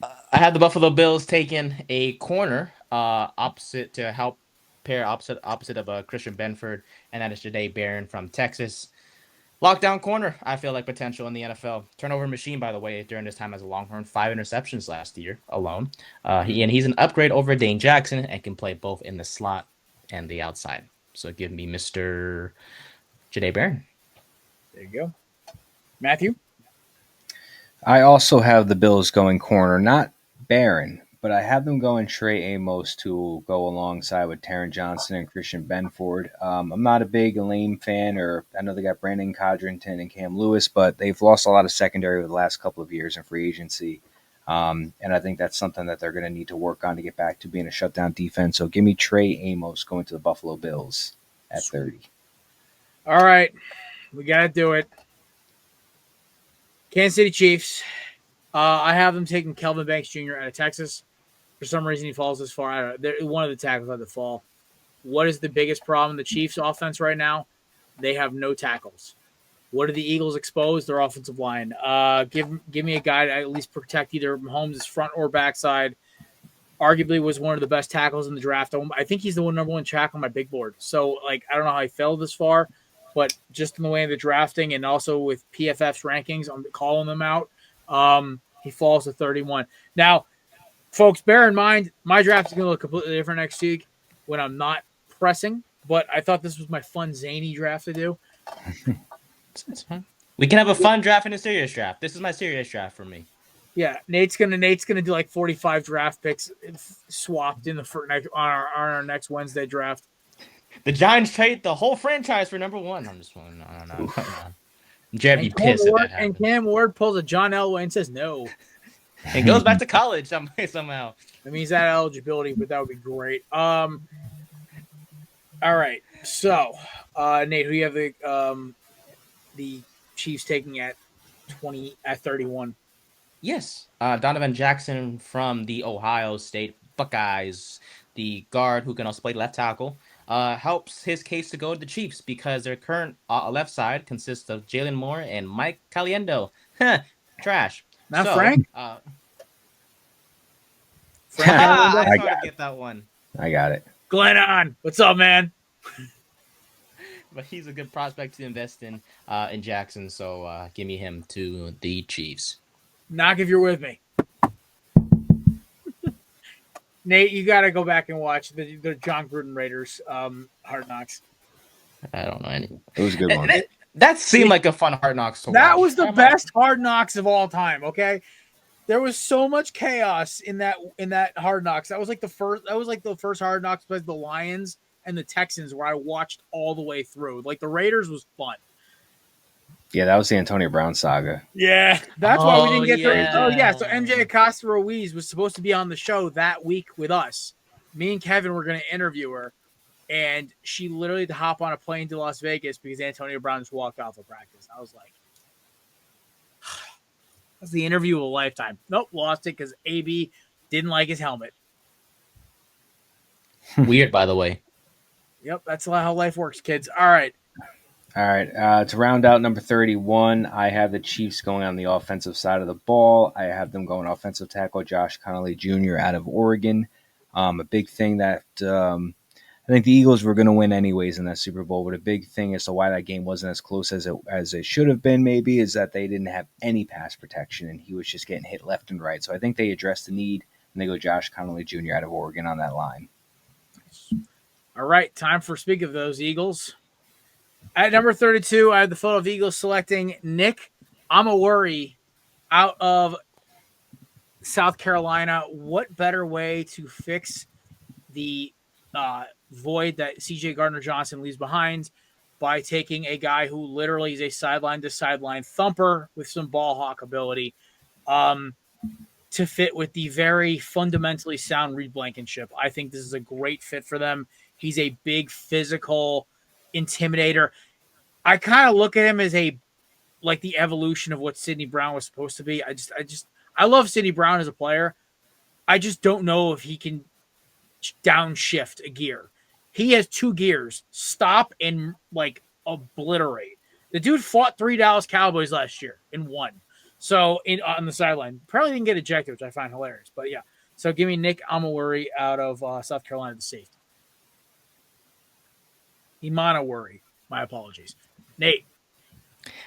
I have the Buffalo Bills taking a corner opposite to help pair opposite of Christian Benford, and that is Shedeur Barron from Texas. Lockdown corner, I feel like potential in the NFL. Turnover machine, by the way, during this time as a Longhorn, 5 interceptions last year alone. He's an upgrade over Dane Jackson and can play both in the slot and the outside. So give me Mr. Shedeur Barron. There you go. Matthew? I also have the Bills going corner, not Barron, but I have them going Trey Amos to go alongside with Taron Johnson and Christian Benford. I'm not a big Elaine fan, or I know they got Brandon Codrington and Cam Lewis, but they've lost a lot of secondary over the last couple of years in free agency. And I think that's something that they're going to need to work on to get back to being a shutdown defense. So give me Trey Amos going to the Buffalo Bills at 30. All right. We got to do it. Kansas City Chiefs. I have them taking Kelvin Banks Jr. out of Texas. For some reason, he falls this far. I don't know. One of the tackles had to fall. What is the biggest problem in the Chiefs' offense right now? They have no tackles. What do the Eagles expose? Their offensive line. Give me a guy to at least protect either Mahomes' front or backside. Arguably was one of the best tackles in the draft. I think he's the number one track on my big board. So, I don't know how he fell this far, but just in the way of the drafting and also with PFF's rankings, I'm calling them out. He falls to 31. Now, folks, bear in mind, my draft is going to look completely different next week when I'm not pressing, but I thought this was my fun, zany draft to do. We can have a fun draft and a serious draft. This is my serious draft for me. Yeah, Nate's gonna do like 45 draft picks swapped in on our next Wednesday draft. The Giants trade the whole franchise for number 1. I'm just wondering. No. Jeb be pissed if that happens. And Cam Ward pulls a John Elway and says no. It goes back to college somehow. I mean, he's at eligibility, but that would be great. All right. So, Nate, who do you have the Chiefs taking at 31? Yes. Donovan Jackson from the Ohio State Buckeyes, the guard who can also play left tackle, helps his case to go to the Chiefs because their current left side consists of Jalen Moore and Mike Caliendo. Trash. Not Frank? Frank I tried to get that one. I got it. Glennon, what's up, man? But he's a good prospect to invest in Jackson, so give me him to the Chiefs. Knock if you're with me. Nate, you got to go back and watch the John Gruden Raiders Hard Knocks. I don't know any. It was a good one. That seemed like a fun Hard Knocks to watch. That was the best Hard Knocks of all time. Okay, there was so much chaos in that Hard Knocks. That was like the first Hard Knocks by the Lions and the Texans where I watched all the way through. Like the Raiders was fun. Yeah, that was the Antonio Brown saga. Yeah, that's why we didn't get yeah. Oh yeah, so MJ Acosta Ruiz was supposed to be on the show that week with us. Me and Kevin were going to interview her. And she literally had to hop on a plane to Las Vegas because Antonio Brown just walked off of practice. I was like, that's the interview of a lifetime. Nope, lost it because AB didn't like his helmet. Weird, by the way. Yep, that's how life works, kids. All right. To round out number 31, I have the Chiefs going on the offensive side of the ball. I have them going offensive tackle Josh Connolly Jr. out of Oregon. A big thing that I think the Eagles were going to win anyways in that Super Bowl, but a big thing as to why that game wasn't as close as it should have been maybe is that they didn't have any pass protection, and he was just getting hit left and right. So I think they addressed the need, and they go Josh Connolly Jr. out of Oregon on that line. All right, time for speak of those Eagles. At number 32, I have the Philadelphia Eagles selecting Nick Amawuri out of South Carolina. What better way to fix the void that CJ Gardner-Johnson leaves behind by taking a guy who literally is a sideline-to-sideline thumper with some ball hawk ability to fit with the very fundamentally sound Reed Blankenship. I think this is a great fit for them. He's a big physical intimidator. I kind of look at him as the evolution of what Sidney Brown was supposed to be. I love Sidney Brown as a player. I just don't know if he can downshift a gear. He has two gears, stop and obliterate. The dude fought 3 Dallas Cowboys last year and won. So on the sideline, probably didn't get ejected, which I find hilarious. But yeah, so give me Nick Amawuri out of South Carolina, the safety. Imanawuri, my apologies. Nate.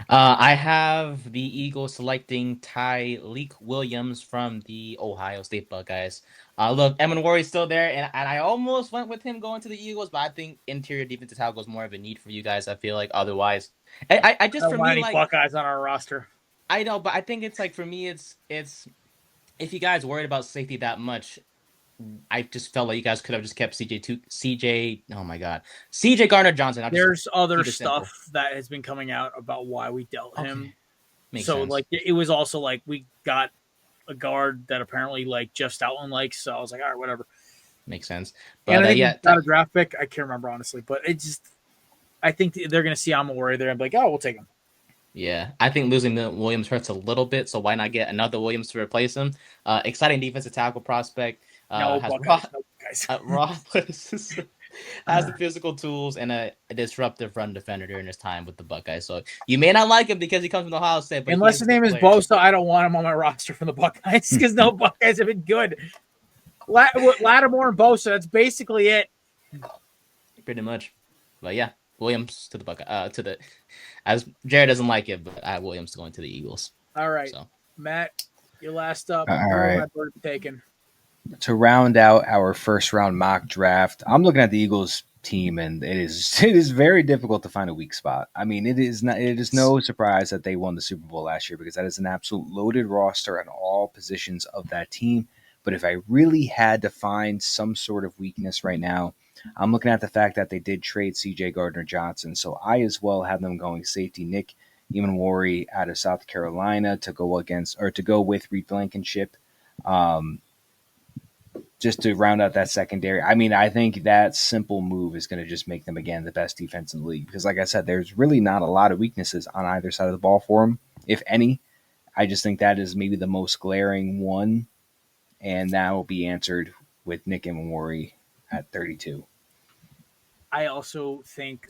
I have the Eagles selecting Tyleik Williams from the Ohio State Buckeyes. Look, Emanwari is still there, and I almost went with him going to the Eagles, but I think interior defensive tackle is more of a need for you guys. I feel like otherwise, I just for me Buckeyes on our roster. I know, but I think it's for me, it's if you guys worried about safety that much, I just felt like you guys could have just kept CJ Gardner-Johnson. There's other stuff that has been coming out about why we dealt him. Makes sense. It was also we got a guard that apparently Jeff Stoutland likes. So I was like, all right, whatever. Makes sense. But not a draft pick. I can't remember honestly, but I think they're going to see Amawari there and be like, oh, we'll take him. Yeah, I think losing Williams hurts a little bit, so why not get another Williams to replace him? Exciting defensive tackle prospect. Has the physical tools and a disruptive run defender during his time with the Buckeyes. So you may not like him because he comes from Ohio State. But unless his name is Bosa, I don't want him on my roster from the Buckeyes because no Buckeyes have been good. Lattimore and Bosa, that's basically it. Pretty much. But yeah, Williams to the Buckeyes. As Jared doesn't like it, but I have Williams going to the Eagles. All right, so. Matt, your last up. All right. Taken. To round out our first round mock draft, I'm looking at the Eagles team, and it is very difficult to find a weak spot. I mean, it is no surprise that they won the Super Bowl last year because that is an absolute loaded roster on all positions of that team. But if I really had to find some sort of weakness right now, I'm looking at the fact that they did trade CJ Gardner-Johnson. So I as well have them going safety Nick Emanwari out of South Carolina to go with Reed Blankenship. Just to round out that secondary. I mean, I think that simple move is going to just make them, again, the best defense in the league. Because, like I said, there's really not a lot of weaknesses on either side of the ball for them, if any. I just think that is maybe the most glaring one, and that will be answered with Nick Emanwari at 32. I also think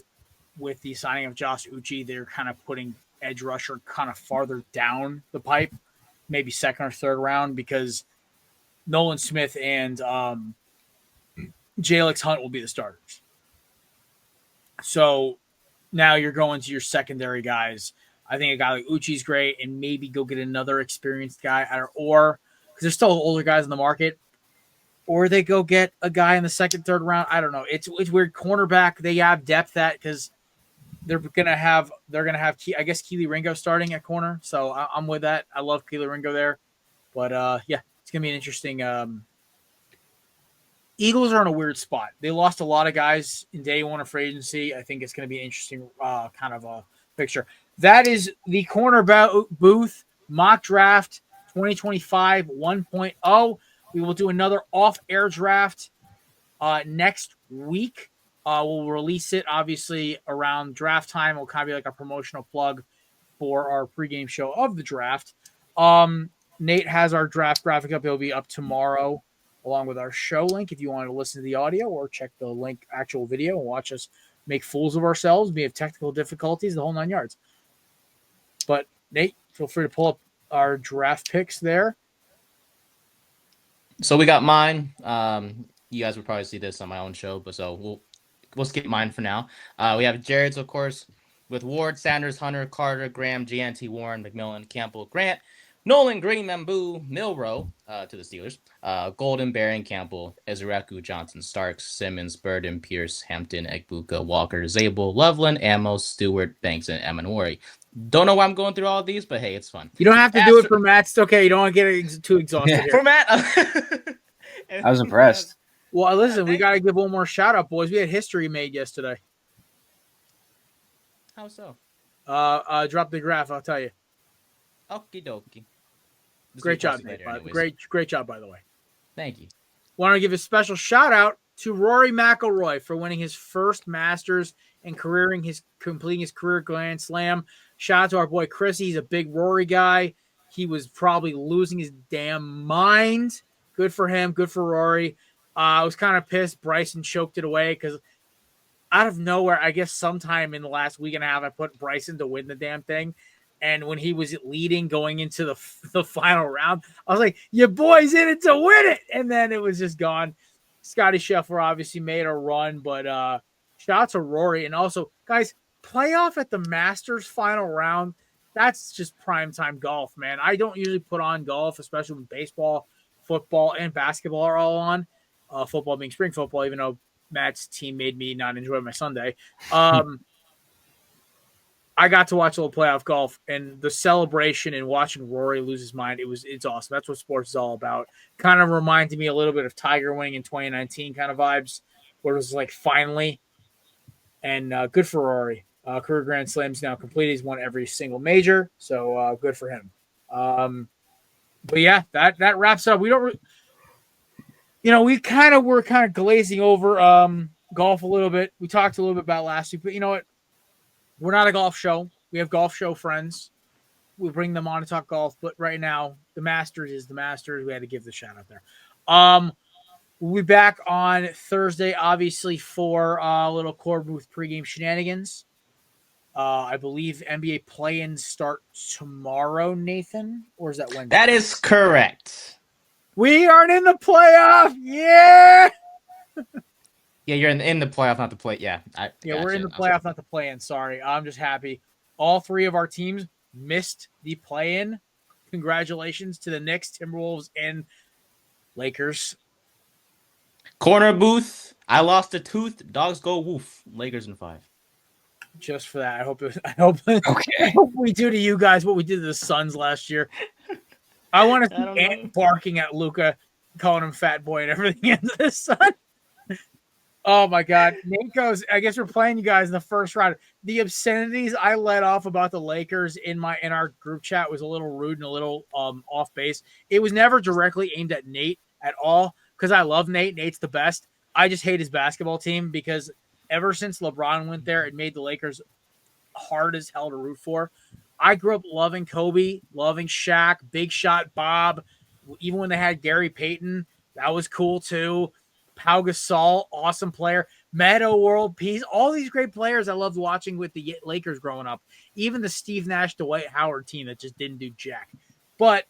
with the signing of Josh Uche, they're kind of putting edge rusher kind of farther down the pipe, maybe second or third round, because Nolan Smith and Jalix Hunt will be the starters. So now you're going to your secondary guys. I think a guy like Uchi's great, and maybe go get another experienced guy, or because there's still older guys in the market. or they go get a guy in the second, third round. I don't know. It's weird. Cornerback, they have depth at because they're gonna have I guess Keely Ringo starting at corner. So I'm with that. I love Keely Ringo there, but yeah, it's gonna be an interesting. Eagles are in a weird spot. They lost a lot of guys in day one of free agency. I think it's going to be an interesting kind of a picture. That is the Korner Booth mock draft 2025 1.0. We will do another off-air draft next week. We'll release it, obviously, around draft time. It'll kind of be like a promotional plug for our pregame show of the draft. Nate has our draft graphic up. It'll be up tomorrow, along with our show link if you want to listen to the audio or check the link actual video and watch us make fools of ourselves. We have technical difficulties, the whole 9 yards. But, Nate, feel free to pull up our draft picks there. So we got mine. You guys will probably see this on my own show, but so we'll skip mine for now. We have Jared's, of course, with Ward, Sanders, Hunter, Carter, Graham, GNT, Warren, McMillan, Campbell, Grant, Nolan, Green, Mambu, Milrow to the Steelers, Golden, Barron, Campbell, Ezereku, Johnson, Starks, Simmons, Burden, Pierce, Hampton, Egbuka, Walker, Zabel, Loveland, Amos, Stewart, Banks, and Amenori. Don't know why I'm going through all of these, but hey, it's fun. You don't have to do it for Matt. It's okay. You don't want to get too exhausted here. For Matt. I was impressed. Well, listen, we got to give one more shout out, boys. We had history made yesterday. How so? Drop the graph. I'll tell you. Okie dokie. Great job, Nate. Great job, by the way. Thank you. Want to give a special shout out to Rory McIlroy for winning his first Masters and completing his career Grand Slam. Shout out to our boy Chris. He's a big Rory guy. He was probably losing his damn mind. Good for him. Good for Rory. I was kind of pissed Bryson choked it away because out of nowhere, I guess sometime in the last week and a half, I put Bryson to win the damn thing. And when he was leading going into the final round, I was like, your boy's in it to win it. And then it was just gone. Scotty Scheffler obviously made a run, but shout out to Rory. And also, guys, playoff at the Masters final round, that's just primetime golf, man. I don't usually put on golf, especially when baseball, football, and basketball are all on. Football being spring football, even though Matt's team made me not enjoy my Sunday. I got to watch a little playoff golf, and the celebration and watching Rory lose his mind, it's awesome. That's what sports is all about. Kind of reminded me a little bit of Tiger winning in 2019 kind of vibes, where it was like finally. And good for Rory. Career Grand Slams now completed. He's won every single major, so good for him. But yeah, that wraps up. We don't, we're kind of glazing over golf a little bit. We talked a little bit about last week, but you know what? We're not a golf show. We have golf show friends. We bring them on to talk golf, but right now the Masters is the Masters. We had to give the shout out there. We'll be back on Thursday, obviously, for a little Korner Booth pregame shenanigans. I believe NBA play-ins start tomorrow, Nathan, or is that Wednesday? That is correct. We aren't in the playoff. Yeah. Yeah, you're in the playoff, not the play. Yeah, we're in the playoff, not the play-in. Sorry, I'm just happy. All three of our teams missed the play-in. Congratulations to the Knicks, Timberwolves, and Lakers. Korner Booth. I lost a tooth. Dogs go woof. Lakers in 5. Just for that, I hope we do to you guys what we did to the Suns last year. I want to see Ant barking at Luka, calling him fat boy and everything into the sun. Oh my God. Nate goes, I guess we're playing you guys in the first round. The obscenities I let off about the Lakers in our group chat was a little rude and a little off base. It was never directly aimed at Nate at all because I love Nate. Nate's the best. I just hate his basketball team because ever since LeBron went there, it made the Lakers hard as hell to root for. I grew up loving Kobe, loving Shaq, Big Shot Bob. Even when they had Gary Payton, that was cool too. Pau Gasol, awesome player. Meadow World Peace, all these great players I loved watching with the Lakers growing up. Even the Steve Nash, Dwight Howard team that just didn't do jack. But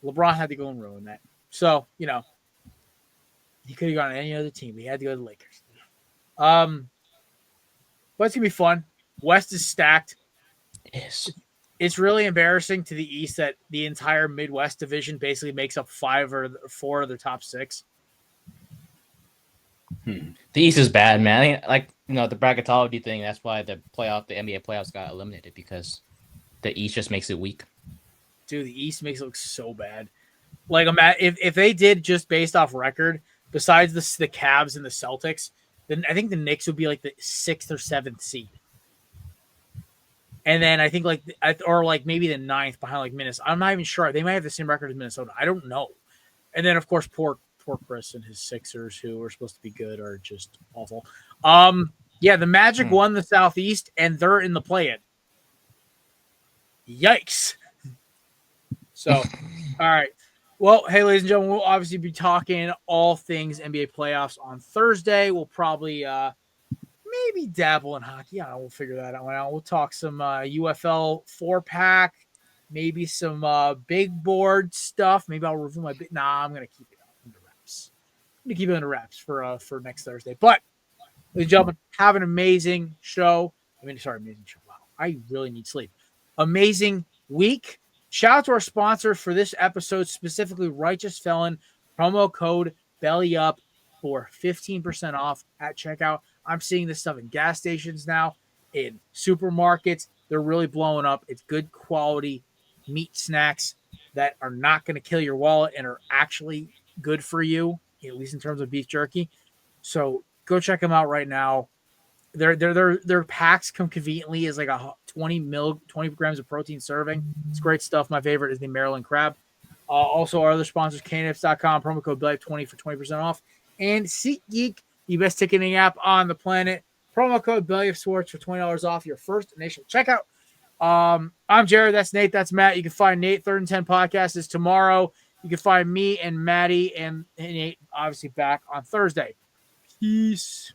LeBron had to go and ruin that. So, he could have gone to any other team. He had to go to the Lakers. But it's going to be fun. West is stacked. It is. It's really embarrassing to the East that the entire Midwest division basically makes up 5 or 4 of the top 6. The East is bad, man. I think, like, the bracketology thing. That's why the NBA playoffs got eliminated, because the East just makes it weak. Dude, the East makes it look so bad. Like, if they did just based off record, besides the Cavs and the Celtics, then I think the Knicks would be like the 6th or 7th seed. And then I think or maybe the 9th behind like Minnesota. I'm not even sure. They might have the same record as Minnesota. I don't know. And then of course poor Chris and his Sixers, who are supposed to be good, are just awful. Yeah, the Magic won the Southeast and they're in the play-in. Yikes. So, all right. Well, hey, ladies and gentlemen, we'll obviously be talking all things NBA playoffs on Thursday. We'll probably maybe dabble in hockey. I don't know. We'll figure that out. We'll talk some UFL 4-pack, maybe some big board stuff. Maybe I'll review my big. Nah, I'm going to keep it under wraps. I'm going to keep it under wraps for next Thursday. But, ladies and gentlemen, have an amazing show. Amazing show. Wow. I really need sleep. Amazing week. Shout out to our sponsor for this episode, specifically Righteous Felon. Promo code BELLYUP for 15% off at checkout. I'm seeing this stuff in gas stations now, in supermarkets. They're really blowing up. It's good quality meat snacks that are not going to kill your wallet and are actually good for you, at least in terms of beef jerky. So go check them out right now. Their packs come conveniently as like a 20 grams of protein serving. It's great stuff. My favorite is the Maryland crab. Also, our other sponsors, knips.com, promo code BELLYUP20 for 20% off. And SeatGeek, the best ticketing app on the planet. Promo code BELLYUPSports for $20 off your first initial checkout. I'm Jared. That's Nate. That's Matt. You can find Nate 3rd and 10 podcast is tomorrow. You can find me and Maddie and Nate obviously back on Thursday. Peace.